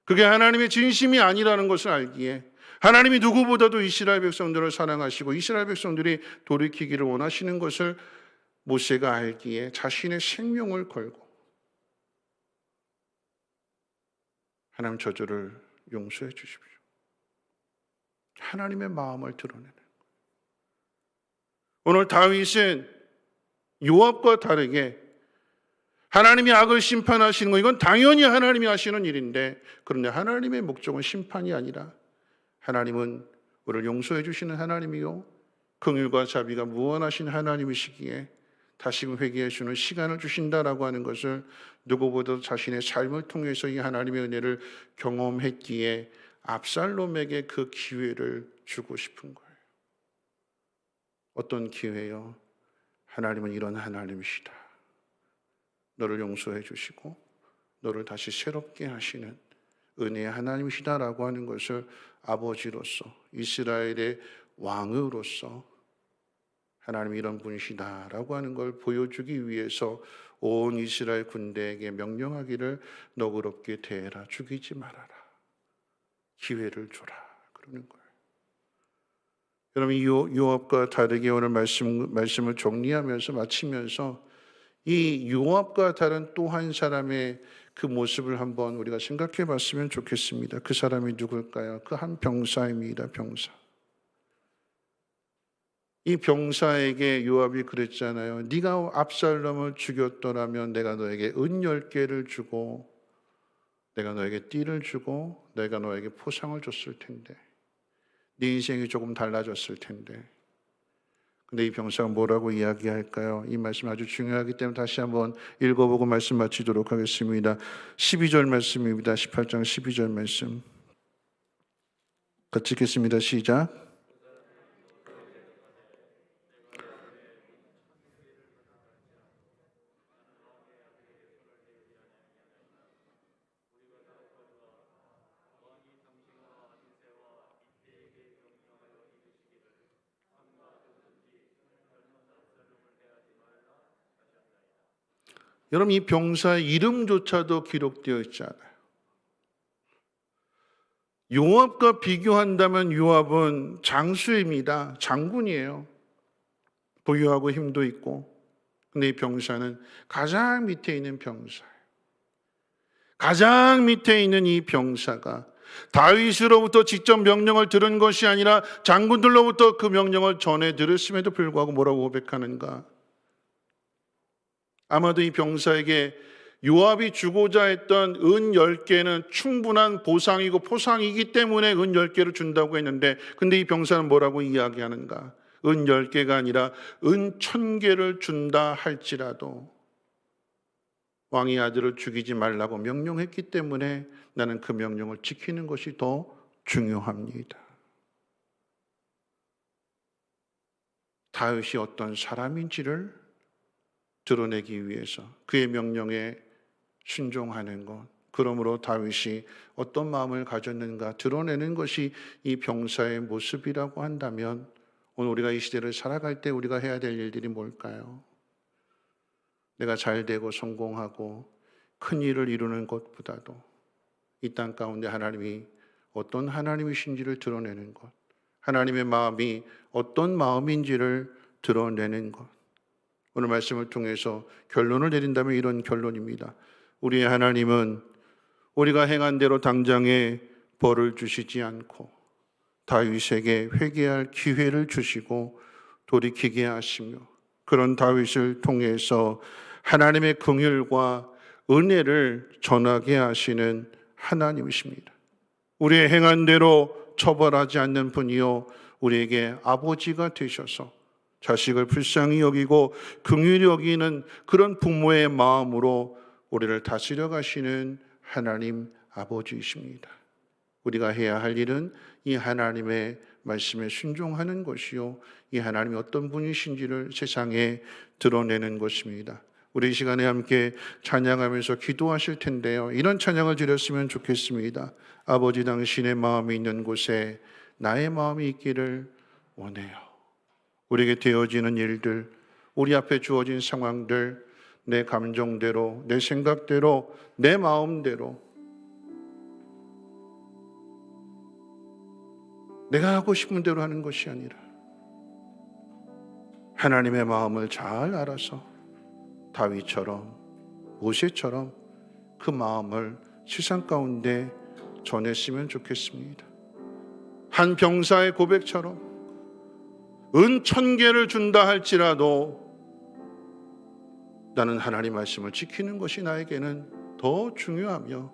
그게 하나님의 진심이 아니라는 것을 알기에 하나님이 누구보다도 이스라엘 백성들을 사랑하시고 이스라엘 백성들이 돌이키기를 원하시는 것을 모세가 알기에 자신의 생명을 걸고 하나님 저들을 용서해 주십시오. 하나님의 마음을 드러내는 거예요. 오늘 다윗은 요압과 다르게 하나님이 악을 심판하시는 거 이건 당연히 하나님이 하시는 일인데 그런데 하나님의 목적은 심판이 아니라 하나님은 우리를 용서해 주시는 하나님이요 긍휼과 자비가 무한하신 하나님이시기에 다시금 회개해 주는 시간을 주신다라고 하는 것을 누구보다 자신의 삶을 통해서 이 하나님의 은혜를 경험했기에 압살롬에게 그 기회를 주고 싶은 거예요. 어떤 기회요? 하나님은 이런 하나님이시다. 너를 용서해 주시고 너를 다시 새롭게 하시는 은혜의 하나님이시다라고 하는 것을 아버지로서 이스라엘의 왕으로서 하나님이 이런 분이시다라고 하는 걸 보여주기 위해서 온 이스라엘 군대에게 명령하기를 너그럽게 대해라, 죽이지 말아라, 기회를 줘라 그러는 거예요. 여러분 요압과 다르게 오늘 말씀을 정리하면서 마치면서 이 요압과 다른 또 한 사람의 그 모습을 한번 우리가 생각해 봤으면 좋겠습니다. 그 사람이 누굴까요? 그 한 병사입니다. 병사. 이 병사에게 요압이 그랬잖아요. 네가 압살롬을 죽였더라면 내가 너에게 은 10개를 주고 내가 너에게 띠를 주고 내가 너에게 포상을 줬을 텐데 네 인생이 조금 달라졌을 텐데 근데 이 병사가 뭐라고 이야기할까요? 이 말씀 아주 중요하기 때문에 다시 한번 읽어보고 말씀 마치도록 하겠습니다. 12절 말씀입니다. 18장 12절 말씀 같이 읽겠습니다. 시작. 여러분 이 병사의 이름조차도 기록되어 있지 않아요. 요압과 비교한다면 요압은 장수입니다. 장군이에요. 부유하고 힘도 있고. 근데 이 병사는 가장 밑에 있는 병사예요. 가장 밑에 있는 이 병사가 다윗으로부터 직접 명령을 들은 것이 아니라 장군들로부터 그 명령을 전해 들었음에도 불구하고 뭐라고 고백하는가? 아마도 이 병사에게 요압이 주고자 했던 은 10개는 충분한 보상이고 포상이기 때문에 은 10개를 준다고 했는데 근데 이 병사는 뭐라고 이야기하는가? 은 10개가 아니라 은 1000개를 준다 할지라도 왕의 아들을 죽이지 말라고 명령했기 때문에 나는 그 명령을 지키는 것이 더 중요합니다. 다윗이 어떤 사람인지를 드러내기 위해서 그의 명령에 순종하는 것, 그러므로 다윗이 어떤 마음을 가졌는가 드러내는 것이 이 병사의 모습이라고 한다면 오늘 우리가 이 시대를 살아갈 때 우리가 해야 될 일들이 뭘까요? 내가 잘 되고 성공하고 큰 일을 이루는 것보다도 이 땅 가운데 하나님이 어떤 하나님이신지를 드러내는 것, 하나님의 마음이 어떤 마음인지를 드러내는 것. 오늘 말씀을 통해서 결론을 내린다면 이런 결론입니다. 우리의 하나님은 우리가 행한 대로 당장에 벌을 주시지 않고 다윗에게 회개할 기회를 주시고 돌이키게 하시며 그런 다윗을 통해서 하나님의 긍휼과 은혜를 전하게 하시는 하나님이십니다. 우리의 행한 대로 처벌하지 않는 분이요 우리에게 아버지가 되셔서 자식을 불쌍히 여기고 긍휼히 여기는 그런 부모의 마음으로 우리를 다스려 가시는 하나님 아버지이십니다. 우리가 해야 할 일은 이 하나님의 말씀에 순종하는 것이요 이 하나님이 어떤 분이신지를 세상에 드러내는 것입니다. 우리 이 시간에 함께 찬양하면서 기도하실 텐데요, 이런 찬양을 드렸으면 좋겠습니다. 아버지, 당신의 마음이 있는 곳에 나의 마음이 있기를 원해요. 우리에게 되어지는 일들, 우리 앞에 주어진 상황들, 내 감정대로, 내 생각대로, 내 마음대로 내가 하고 싶은 대로 하는 것이 아니라 하나님의 마음을 잘 알아서 다윗처럼, 모세처럼 그 마음을 세상 가운데 전했으면 좋겠습니다. 한 병사의 고백처럼 은 1000개를 준다 할지라도 나는 하나님 말씀을 지키는 것이 나에게는 더 중요하며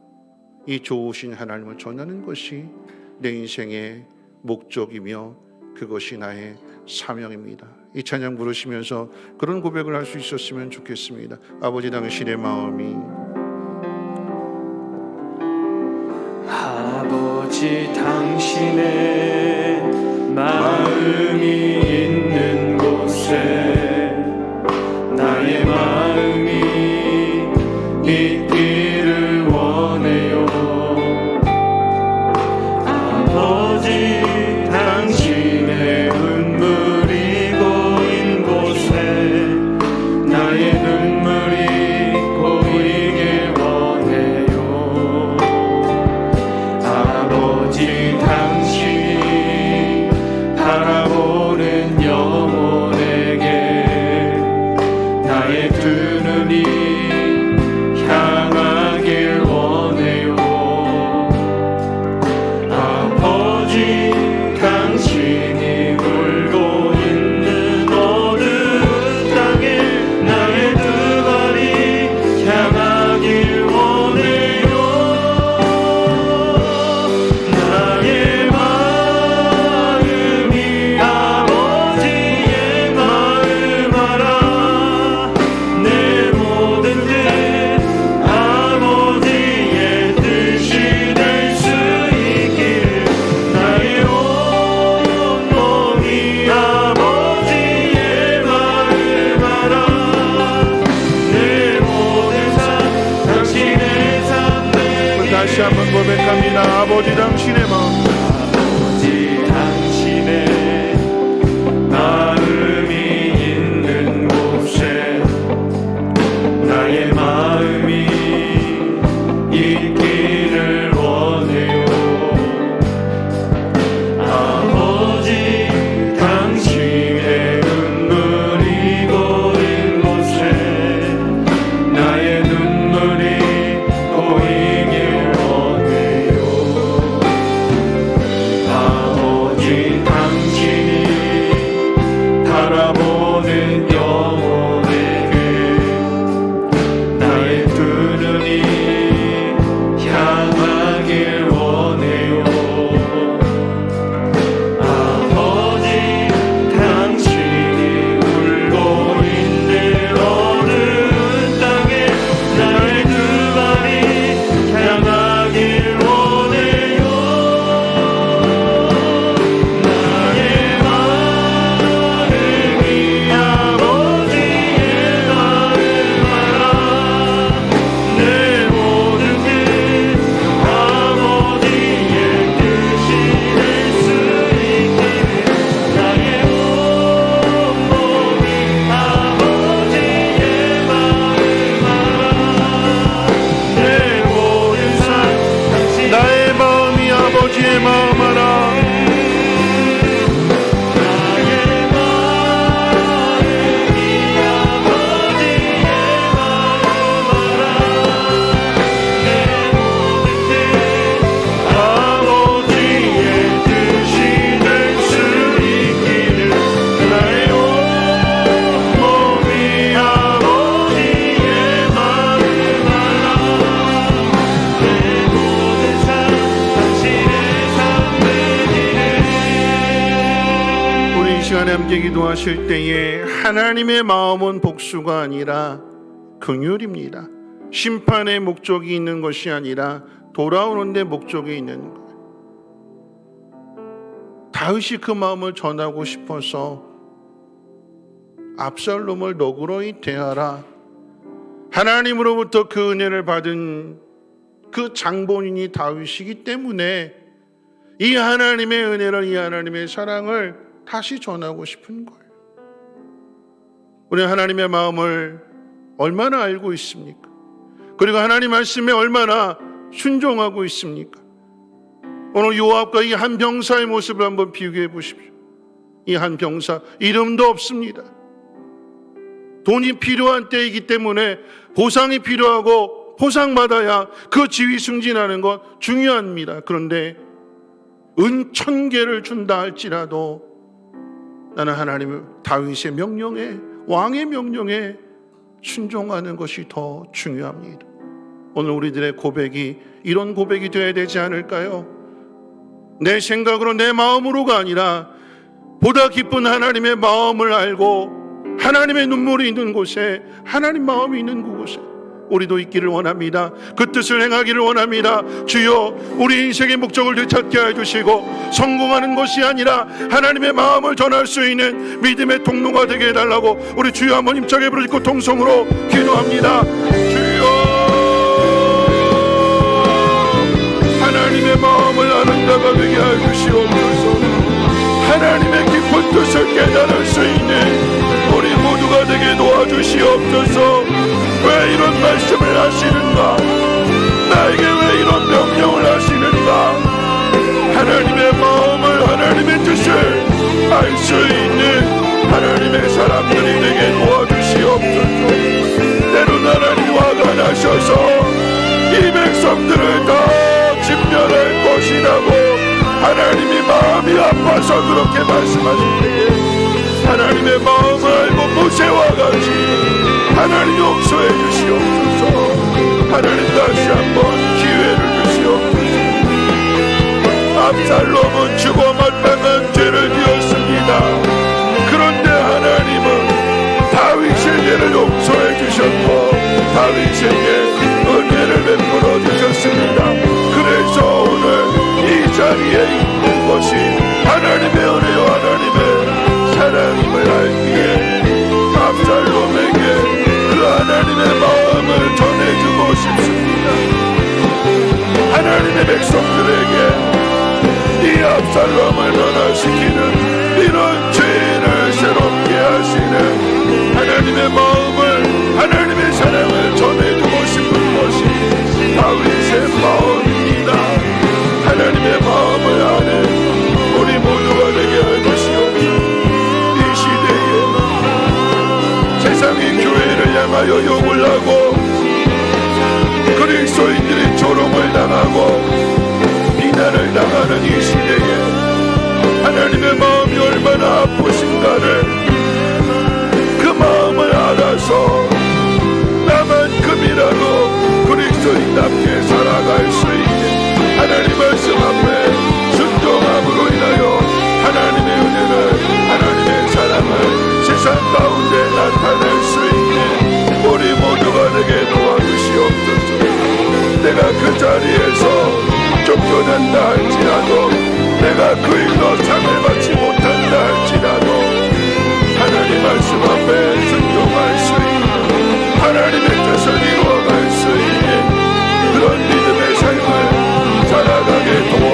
이 좋으신 하나님을 전하는 것이 내 인생의 목적이며 그것이 나의 사명입니다. 이 찬양 부르시면서 그런 고백을 할 수 있었으면 좋겠습니다. 아버지, 당신의 마음이, 아버지, 당신의 마음이 있는 곳에 나의 마음이 있기를 원해요. 아버지, 당신의 눈물이 고인 곳에 나의 눈물이 고이게 원해요. 아버지, 당신 시간에 함께 기도하실 때에 하나님의 마음은 복수가 아니라 긍휼입니다. 심판의 목적이 있는 것이 아니라 돌아오는 데 목적이 있는 거예요. 다윗이 그 마음을 전하고 싶어서 압살롬을 너그러이 대하라. 하나님으로부터 그 은혜를 받은 그 장본인이 다윗이기 때문에 이 하나님의 은혜를, 이 하나님의 사랑을 다시 전하고 싶은 거예요. 우리 하나님의 마음을 얼마나 알고 있습니까? 그리고 하나님 말씀에 얼마나 순종하고 있습니까? 오늘 요압과 이 한 병사의 모습을 한번 비교해 보십시오. 이 한 병사 이름도 없습니다. 돈이 필요한 때이기 때문에 보상이 필요하고 보상받아야 그 지위 승진하는 것 중요합니다. 그런데 은 1000개를 준다 할지라도 나는 하나님의 다윗의 명령에, 왕의 명령에 순종하는 것이 더 중요합니다. 오늘 우리들의 고백이 이런 고백이 되어야 되지 않을까요? 내 생각으로, 내 마음으로가 아니라 보다 깊은 하나님의 마음을 알고 하나님의 눈물이 있는 곳에, 하나님 마음이 있는 그곳에 우리도 있기를 원합니다. 그 뜻을 행하기를 원합니다. 주여, 우리 인생의 목적을 되찾게 해주시고 성공하는 것이 아니라 하나님의 마음을 전할 수 있는 믿음의 통로가 되게 해달라고 우리 주여 한번 힘차게 부르짖고 통성으로 기도합니다. 주여, 하나님의 마음을 아는 자가 되게 해주시옵소서. 하나님의 깊은 뜻을 깨달을 수 있는 우리 모두가 되게 도와주시옵소서. 왜 이런 말씀을 하시는가? 나에게 왜 이런 명령을 하시는가? 하나님의 마음을, 하나님의 뜻을 알 수 있는 하나님의 사람들이 되게 도와주시옵소서. 때론 하나님 화가 나셔서 이 백성들을 다 진멸할 것이라고 하나님이 마음이 아파서 그렇게 말씀하실 때에 하나님의 마음을 알고 모세와 같이 하나님 용서해 주시옵소서. 하나님 다시 한번 기회를 주시옵소서. 압살롬은 죽어 마땅한 죄를 지었습니다. 그런데 하나님은 다윗의 죄를 용서해 주셨고 다윗에게 은혜를 베풀어 주셨습니다. 그래서 오늘 이 자리에 있는 것이 하나님의 은혜와 하나님의 사랑임을 알기에 압살롬에게 그 하나님의 마음을 전해주고 싶습니다. 하나님의 백성들에게 이 압살롬을 변화시키는 이런 죄를 새롭게 하시는 하나님의 마음을, 하나님의 사랑을 전해주고 싶은 것이 다윗의 마음입니다. 하나님의 마음을 아는 우리 모두가 되게 해주시옵소서. 이 시대에 세상이 교회를 향하여 욕을 하고 그리스도인들이 조롱을 당하고 비난을 당하는 이 시대에 하나님의 마음이 얼마나 아프신가를 그 마음을 알아서 나만큼이라도 그리스도인답게 살아갈 수 있는 하나님 말씀 앞에 순종함으로 인하여 하나님의 은혜를, 하나님의 사랑을 세상 가운데 나타낼 수 있는 우리 모두가 되게 도와주시옵소서. 내가 그 자리에서 쫓겨난다 할지라도, 내가 그 일로 상을 받지 못한다 할지라도 하나님 말씀 앞에 순종할 수 있는, 하나님의 뜻을 이루어갈 수 있는 그런 믿음의 삶을 살아가게 도와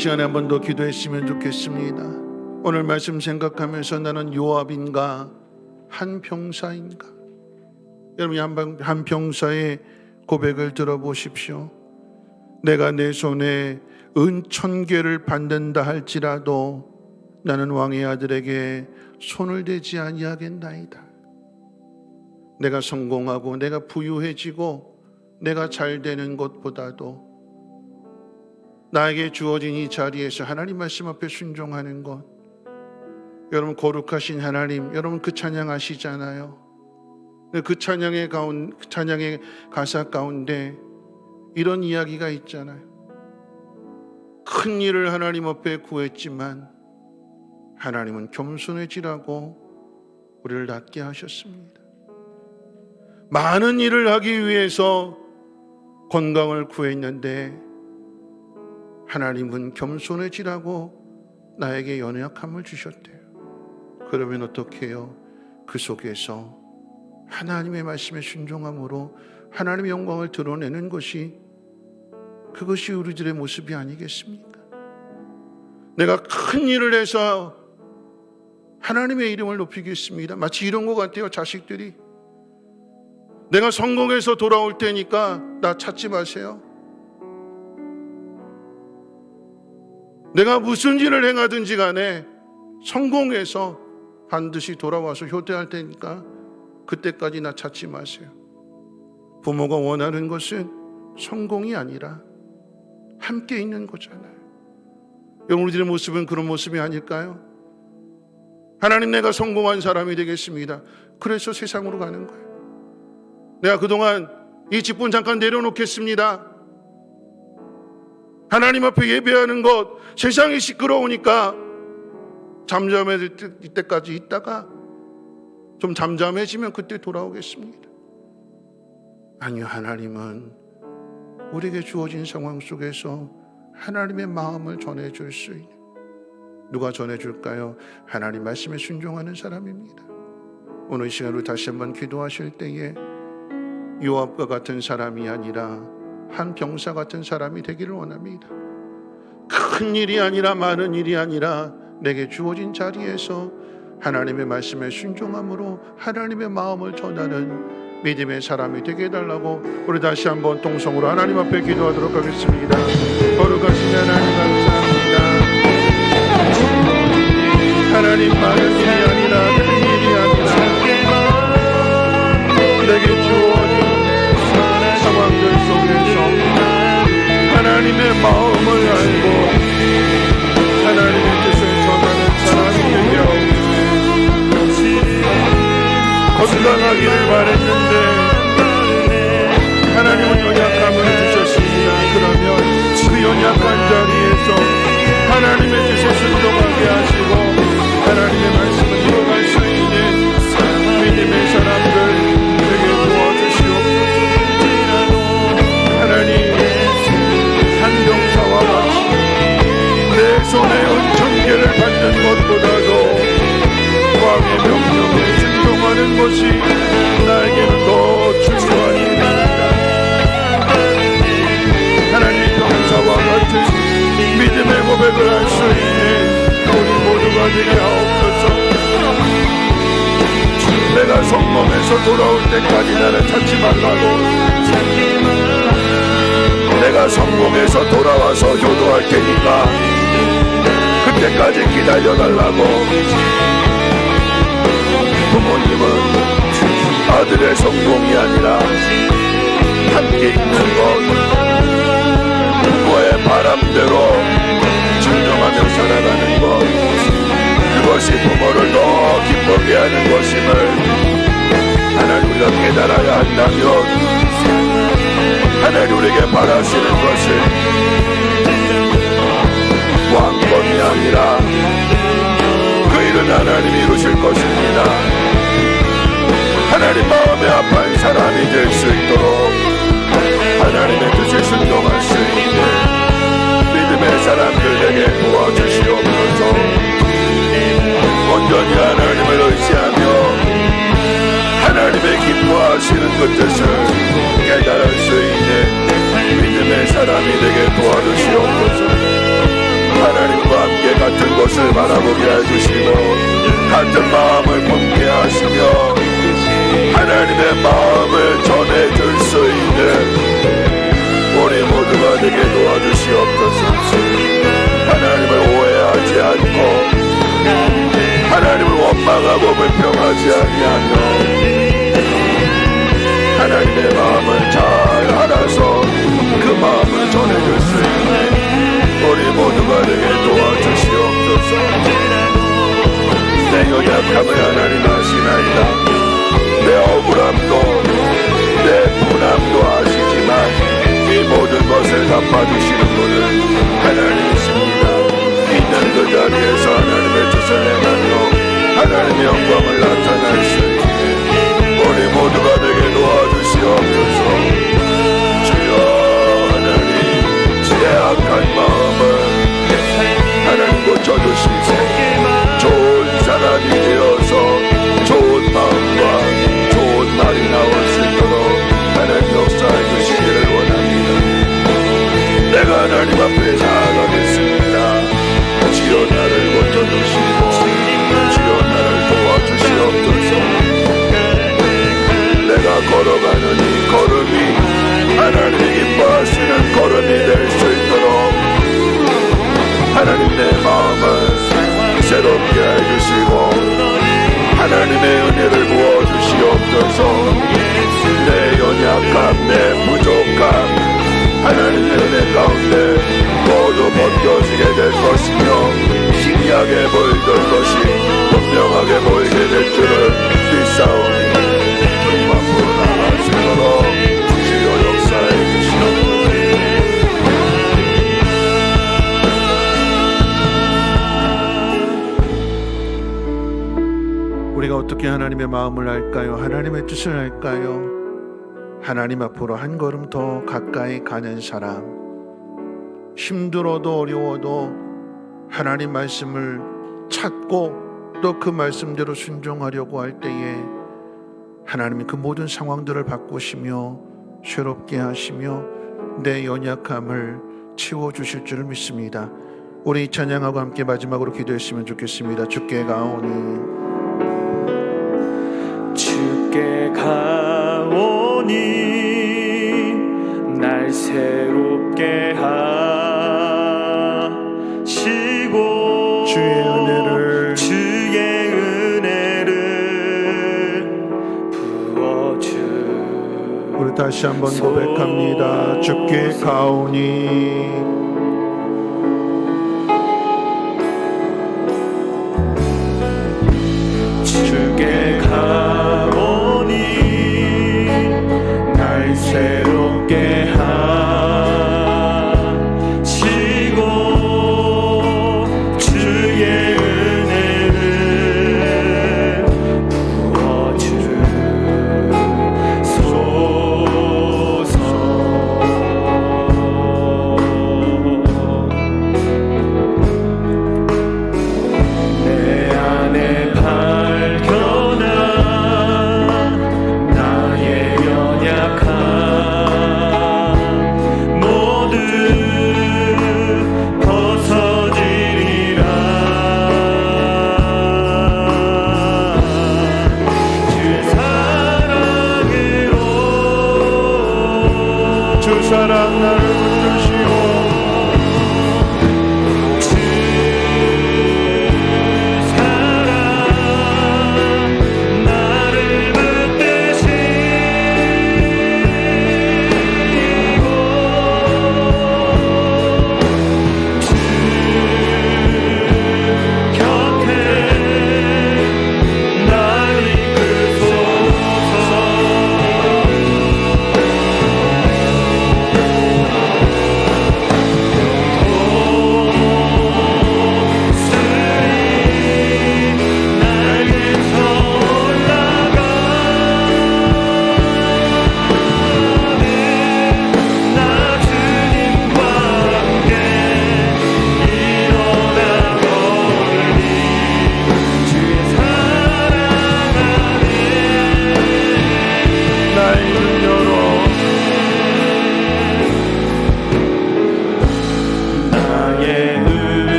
시간에 한 번 더 기도했으면 좋겠습니다. 오늘 말씀 생각하면서 나는 요압인가 한평사인가? 여러분 한평사의 고백을 들어보십시오. 내가 내 손에 은 1000개를 받는다 할지라도 나는 왕의 아들에게 손을 대지 아니하겠나이다. 내가 성공하고 내가 부유해지고 내가 잘 되는 것보다도 나에게 주어진 이 자리에서 하나님 말씀 앞에 순종하는 것, 여러분 거룩하신 하나님, 여러분 그 찬양 아시잖아요. 그 찬양의 가사 가운데 이런 이야기가 있잖아요. 큰 일을 하나님 앞에 구했지만 하나님은 겸손해지라고 우리를 낫게 하셨습니다. 많은 일을 하기 위해서 건강을 구했는데 하나님은 겸손해지라고 나에게 연약함을 주셨대요. 그러면 어떻게 해요? 그 속에서 하나님의 말씀에 순종함으로 하나님의 영광을 드러내는 것이, 그것이 우리들의 모습이 아니겠습니까? 내가 큰 일을 해서 하나님의 이름을 높이겠습니다. 마치 이런 것 같아요. 자식들이 내가 성공해서 돌아올 테니까 나 찾지 마세요. 내가 무슨 일을 행하든지 간에 성공해서 반드시 돌아와서 효대할 테니까 그때까지 나 찾지 마세요. 부모가 원하는 것은 성공이 아니라 함께 있는 거잖아요. 여러분, 우리들의 모습은 그런 모습이 아닐까요? 하나님, 내가 성공한 사람이 되겠습니다. 그래서 세상으로 가는 거예요. 내가 그동안 이 직분 잠깐 내려놓겠습니다. 하나님 앞에 예배하는 것, 세상이 시끄러우니까 잠잠해질 때까지 있다가 좀 잠잠해지면 그때 돌아오겠습니다. 아니요, 하나님은 우리에게 주어진 상황 속에서 하나님의 마음을 전해줄 수 있는, 누가 전해줄까요? 하나님 말씀에 순종하는 사람입니다. 오늘 이 시간으로 다시 한번 기도하실 때에 요압과 같은 사람이 아니라 한 병사 같은 사람이 되기를 원합니다. 큰 일이 아니라, 많은 일이 아니라 내게 주어진 자리에서 하나님의 말씀에 순종함으로 하나님의 마음을 전하는 믿음의 사람이 되게 해달라고 우리 다시 한번 동성으로 하나님 앞에 기도하도록 하겠습니다. 거룩하신 하나님 감사합니다. 하나님, 많은 일이 아니라 큰 일이 아니라 내게 주어진 상황들 속에서 하나님의 마음을 알고 하나님의 뜻을 전하는 사람이 되며 건강하기를 바랬는데 하나님은 연약함을 주셨습니다. 그러면 그 연약한 자리에서 하나님의 뜻에 순종하게 하시고 하나님의 말씀을 이어갈 수 있는 믿음의 사람들 되게 도와주시옵소서. 하나님, 한병사와 같이 내 손에 은 1000개를 받는 것보다도 왕의 명령에 순종하는 것이 나에게는 더 중요한 일입니다. 하나님, 병사와 같은 믿음의 고백을 할 수 있는 우리 모두가 되게 하옵소서. 내가 성공해서 돌아올 때까지 나를 찾지 말라고, 내가 성공해서 돌아와서 효도할 테니까 그때까지 기다려달라고. 부모님은 아들의 성공이 아니라 함께 있는 것, 부모의 바람대로 순종하며 살아가는 것, 그것이 부모를 더 기쁘게 하는 것임을 하나님 우리가 깨달아야 한다면, 하나님 우리에게 바라시는 것은 왕권이 아니라 그 일은 하나님이 이루실 것입니다. 하나님 마음에 아픈 사람이 될 수 있도록 하나님의 뜻에 순종할 수 있는 믿음의 사람들에게 도와주시옵소서. 온전히 하나님을 의지하며 하나님의 기뻐하시는 그 뜻을 깨달을 수 있는 믿음의 사람이 되게 도와주시옵소서. 이루게 해주시고 같은 마음을 품게 하시며 하나님의 마음을 전해줄 수 있는 우리 모두가 되게 도와주시옵소서. 하나님을 오해하지 않고 하나님을 원망하고 불평하지 아니하며 하나님의 마음을 잘 알아서 그 마음을 전해줄 수 있는 우리 모두가 되게 도와주시옵소서. 내 연약함을 하나님 아시나이다. 내 억울함도 내 분함도 아시지만 이 모든 것을 갚아주시는 분은 하나님이십니다. 있는 그 자리에서 하나님의 뜻을 행하며 하나님의 영광을 나타낼 수 있게 우리 모두가 되게 도와주시옵소서. 주여 하나님 제 악한 마음을 하나님 고쳐주시고 좋은 사람이 되어서 좋은 마음과 좋은 말이 나올 수 있도록 하나님 역사해 주시기를 원합니다. 내가 하나님 앞에 나아가겠습니다. 주여 나를 고쳐주시고 주여 나를 도와주시옵소서. 내가 걸어가는 이 걸음이 하나님이 기뻐하시는 걸음이 될 수 있도록 하나님 내 마음을 새롭게 해주시고 하나님의 은혜를 부어주시옵소서. 내 연약함 내 부족함 하나님의 은혜 가운데 모두 벗겨지게 될 것이며 신기하게 보이던 것이 분명하게 보이게 될 줄을 믿사오니 주님 앞으로 나아갈 수 있도록 주여 역사해 주시옵소서. 우리가 어떻게 하나님의 마음을 알까요? 하나님의 뜻을 알까요? 하나님 앞으로 한 걸음 더 가까이 가는 사람, 힘들어도 어려워도 하나님 말씀을 찾고 또 그 말씀대로 순종하려고 할 때에 하나님이 그 모든 상황들을 바꾸시며 새롭게 하시며 내 연약함을 채워주실 줄을 믿습니다. 우리 찬양하고 함께 마지막으로 기도했으면 좋겠습니다. 주께 가오니 주께 가오니 날 새롭게 하시고 주의 은혜를 부어주. 우리 다시 한번 고백합니다. 주께 가오니 주께 가오니 날 새롭게 하시고 주의 은혜를 부어주소서. 내 안에 발견한 나의 연약함 모두 벗어지리라. 주의 사랑으로 주 사랑 나를 붙드시오.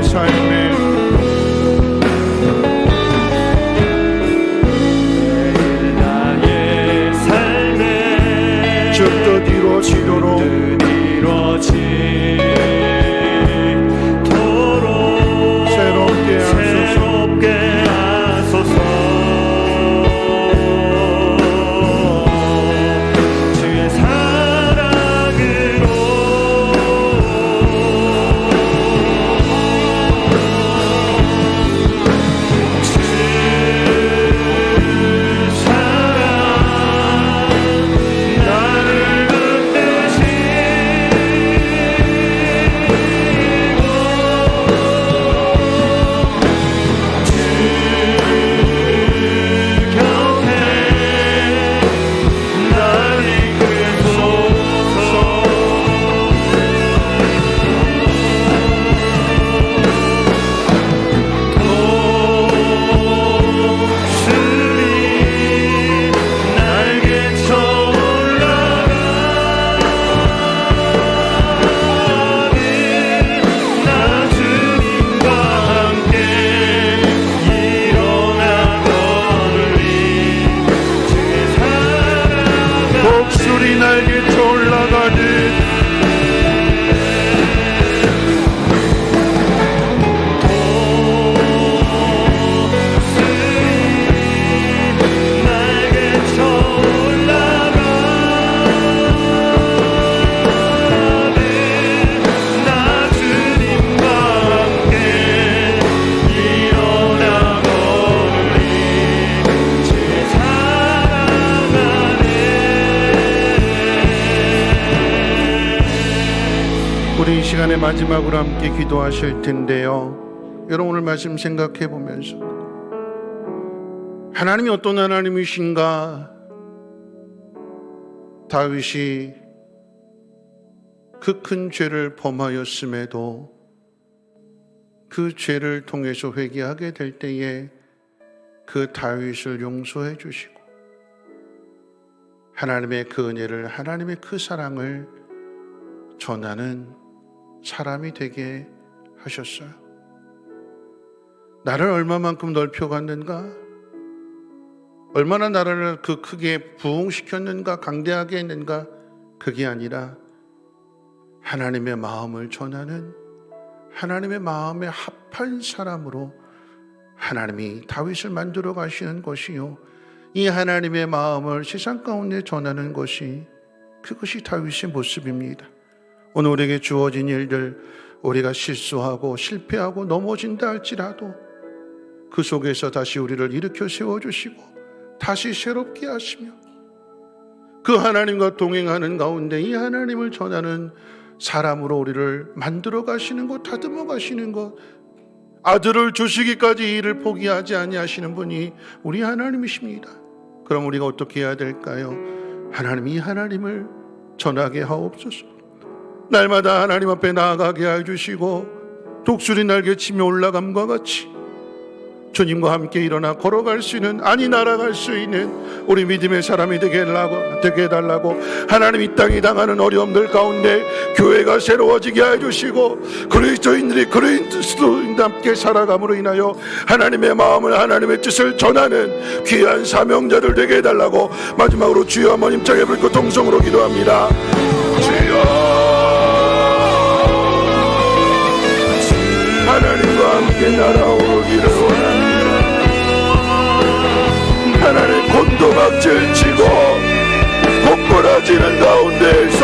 삶에 나의 삶에 주뜻 이루어지도록 새롭게 하소서. 주의 사랑으로 주 사랑 나를 붙드시고 독수리 날개쳐 올라가듯 우리 이 시간의 마지막으로 함께 기도하실 텐데요. 여러분 오늘 말씀 생각해 보면서 하나님이 어떤 하나님이신가? 다윗이 그 큰 죄를 범하였음에도 그 죄를 통해서 회개하게 될 때에 그 다윗을 용서해 주시고 하나님의 그 은혜를, 하나님의 그 사랑을 전하는 사람이 되게 하셨어요. 나를 얼마만큼 넓혀갔는가? 얼마나 나를 그 크게 부흥시켰는가? 강대하게 했는가? 그게 아니라 하나님의 마음을 전하는, 하나님의 마음에 합한 사람으로 하나님이 다윗을 만들어 가시는 것이요, 이 하나님의 마음을 세상 가운데 전하는 것이, 그것이 다윗의 모습입니다. 오늘 우리에게 주어진 일들, 우리가 실수하고 실패하고 넘어진다 할지라도 그 속에서 다시 우리를 일으켜 세워주시고 다시 새롭게 하시며 그 하나님과 동행하는 가운데 이 하나님을 전하는 사람으로 우리를 만들어 가시는 것, 다듬어 가시는 것, 아들을 주시기까지 일을 포기하지 아니하시는 분이 우리 하나님이십니다. 그럼 우리가 어떻게 해야 될까요? 하나님, 이 하나님을 전하게 하옵소서. 날마다 하나님 앞에 나아가게 해주시고 독수리 날개치며 올라감과 같이 주님과 함께 일어나 걸어갈 수 있는, 아니 날아갈 수 있는 우리 믿음의 사람이 되게 해달라고 하나님 이 땅이 당하는 어려움들 가운데 교회가 새로워지게 해주시고 그리스도인들이 그리스도인답게 살아감으로 인하여 하나님의 마음을, 하나님의 뜻을 전하는 귀한 사명자들 되게 해달라고 마지막으로 주여 한번 힘차게 불고 동성으로 기도합니다. 주여, 하나님과 함께 날아오르기를 원합니다. 하나님, 곤도박질 치고 곤고라지는 가운데에서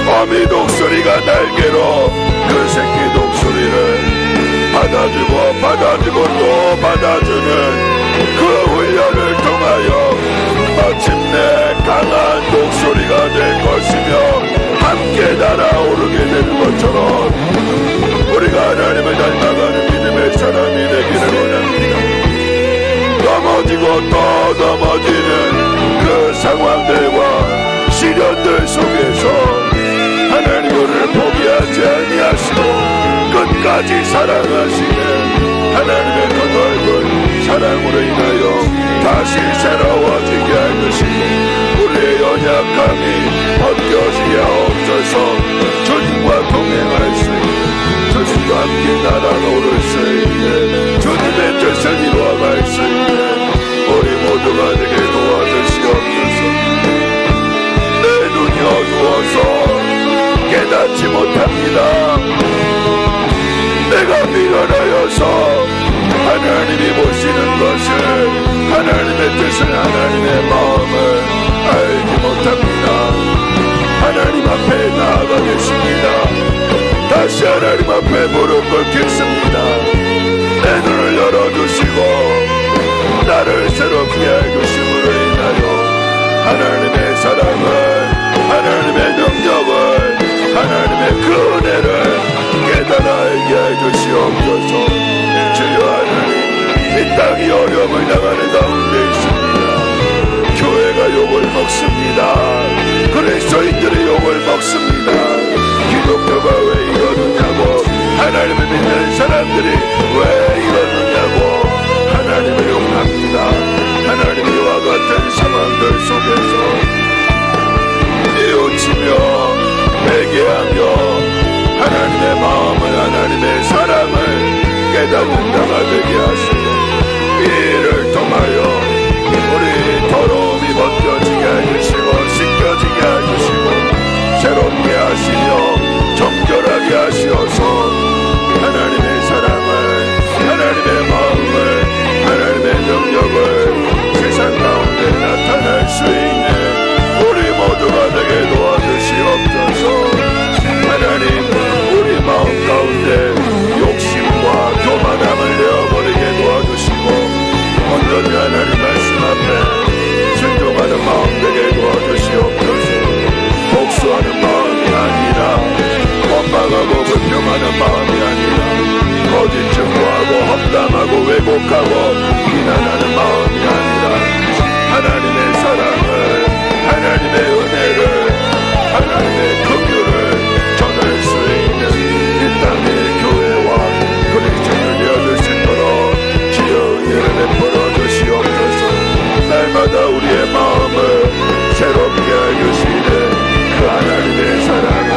어미 독수리가 날개로 그 새끼 독수리를 받아주고 또 받아주는 그 훈련을 통하여 마침내 강한 독수리가 될 것이며 함께 날아오르게 되는 것처럼 우리가 하나님을 닮아가는 믿음의 사람이 되기를 원합니다. 넘어지고 또 넘어지는 그 상황들과 시련들 속에서 하나님 우리를 포기하지 아니하시고 끝까지 사랑하시는 하나님의 그 넓은 사랑으로 인하여 다시 새로워지게 하시고 우리의 연약함이 벗겨지게 하옵소서. 주님과 동행할 수 있는, 주님과 함께 나라 미련하여서 하나님이 보시는 것을, 하나님의 뜻을, 하나님의 마음을 알지 못합니다. 하나님 앞에 나아가 계십니다. 다시 하나님 앞에 무릎 꿇겠습니다. 내 눈을 열어주시고 나를 새롭게 해주심으로 인하여 하나님의 사랑을, 하나님의 능력을, 하나님의 그 은혜를 깨달아 알게 해주시옵소서. 주여 하나님, 이 땅이 어려움을 당하는 가운데 있습니다. 교회가 욕을 먹습니다. 그리스도인들이 욕을 먹습니다. 기독교가 왜 이러느냐고, 하나님을 믿는 사람들이 왜 이러느냐고 하나님을 욕합니다. 하나님이 이와 같은 상황들 속에서 뉘우치며 회개하며 하나님의 마음을, 하나님의 사랑을 깨닫는 자가 되게 하시고, 이 일을 통하여 우리 더러움이 벗겨지게 해주시고 씻겨지게 해주시고 새롭게 하시며 정결하게 하시어서 하나님의 사랑을, 하나님의 마음을, 하나님의 능력을 세상 가운데 나타낼 수 있는 우리 모두가 되게 도와주시옵소서. 하나님, 우리 마음 가운데 욕심과 교만함을 내어버리게 도와주시고 온전히 하나님 말씀 앞에 순종하는 마음 되게 도와주시옵소서. 복수하는 마음이 아니라, 원망하고 불평하는 마음이 아니라, 거짓 증거하고 험담하고 왜곡하고 비난하는 마음이 아니라, 하나님의 사랑을, 하나님의 은혜를, 하나님의 긍휼을 전할 수 있는 이 땅의 교회와 그리스도인을 되어줄 수 있도록 주여 은혜를 베풀어 주시옵소서. 날마다 우리의 마음을 새롭게 해주시는 그 하나님의 사랑을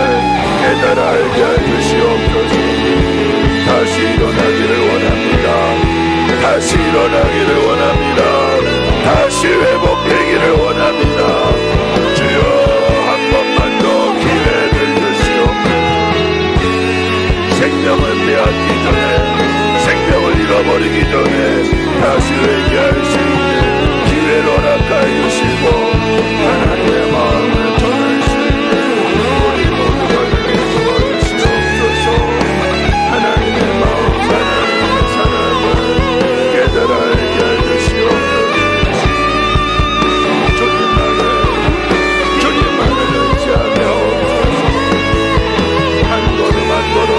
깨달아 알게 해주시옵소서. 다시 일어나기를 원합니다. 다시 일어나기를 원합니다. 다시 회복되기를 원합니다. 주여 한 번만 더 기회를 주시옵소서. 생명을 빼앗기 전에, 생명을 잃어버리기 전에 다시 회개할 수 있는 기회를 허락하여 주시고 하나님의 마음을 전할 수 있는 우리 모두가 되게 도와주시옵소서. 하나님의 마음, 하나님의 사랑을 깨달아 알게 해주시옵소서. 주님만을 의지하며 한 걸음 한 걸음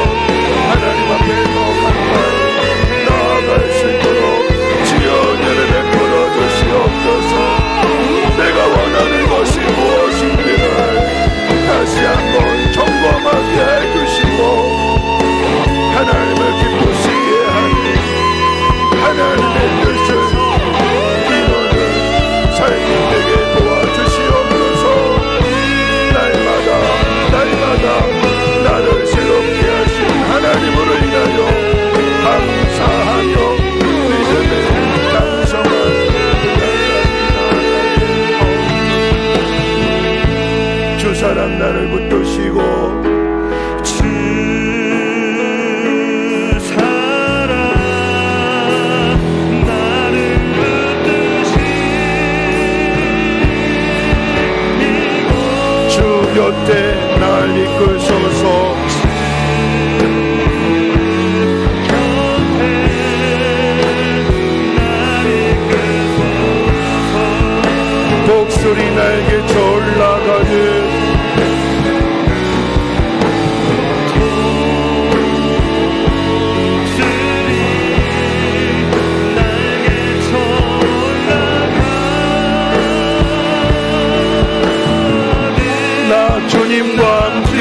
하나님 앞에 더 가까이 나아갈 수 있도록 주여 은혜를 베풀어 주시옵소서. 내가 원하는 것이 무엇인지를 다시 한번 점검하게 해주시고 하나님을 기쁘시게 하는 하나님의 뜻을 이루는 삶이 되게 도와주시옵소서. 날마다 나를 새롭게 하신 하나님으로 인하여 감사하며 믿음의 장성을 주 사랑 나를 붙드시고 주 사랑 나를 붙드시고 주 곁에 날 이끌소서. 독수리 날개쳐 올라가듯 나 주님과 함께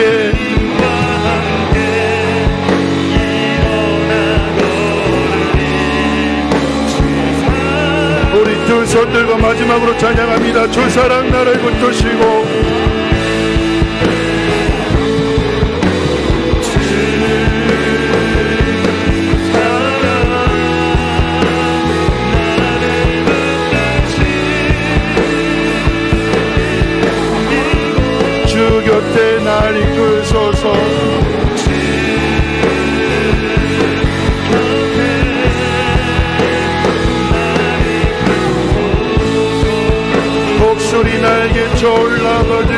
우리 두 손 들고 마지막으로 찬양합니다. 주 사랑 나를 붙드시고 주 곁에 날 이끌소서. 넘쳐 올라가지.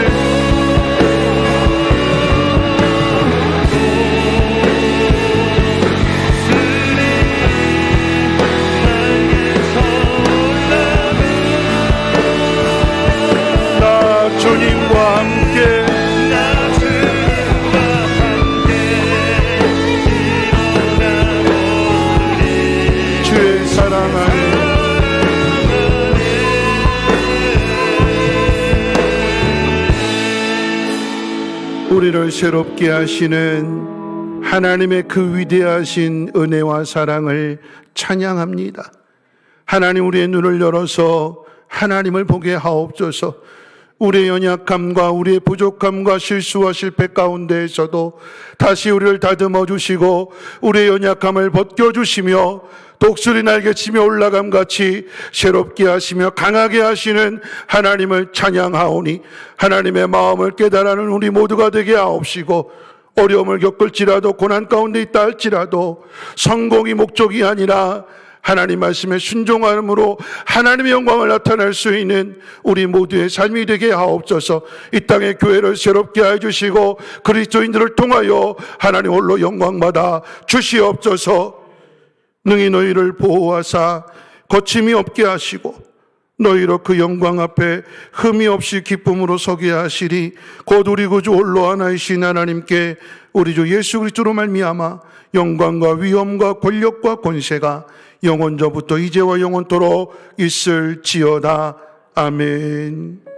나 주님과 함께 주의 사랑 안에 우리를 새롭게 하시는 하나님의 그 위대하신 은혜와 사랑을 찬양합니다. 하나님, 우리의 눈을 열어서 하나님을 보게 하옵소서. 우리의 연약함과 우리의 부족함과 실수와 실패 가운데에서도 다시 우리를 다듬어 주시고 우리의 연약함을 벗겨주시며 독수리 날개치며 올라감같이 새롭게 하시며 강하게 하시는 하나님을 찬양하오니 하나님의 마음을 깨달아는 우리 모두가 되게 하옵시고 어려움을 겪을지라도 고난 가운데 있다 할지라도 성공이 목적이 아니라 하나님 말씀에 순종함으로 하나님의 영광을 나타낼 수 있는 우리 모두의 삶이 되게 하옵소서. 이 땅의 교회를 새롭게 해주시고 그리스도인들을 통하여 하나님 홀로 영광받아 주시옵소서. 능히 너희를 보호하사 거침이 없게 하시고 너희로 그 영광 앞에 흠이 없이 기쁨으로 서게 하시리. 곧 우리 구주 홀로 하나이신 하나님께 우리 주 예수 그리스도로 말미암아 영광과 위엄과 권력과 권세가 영원저부터 이제와 영원토록 있을지어다. 아멘.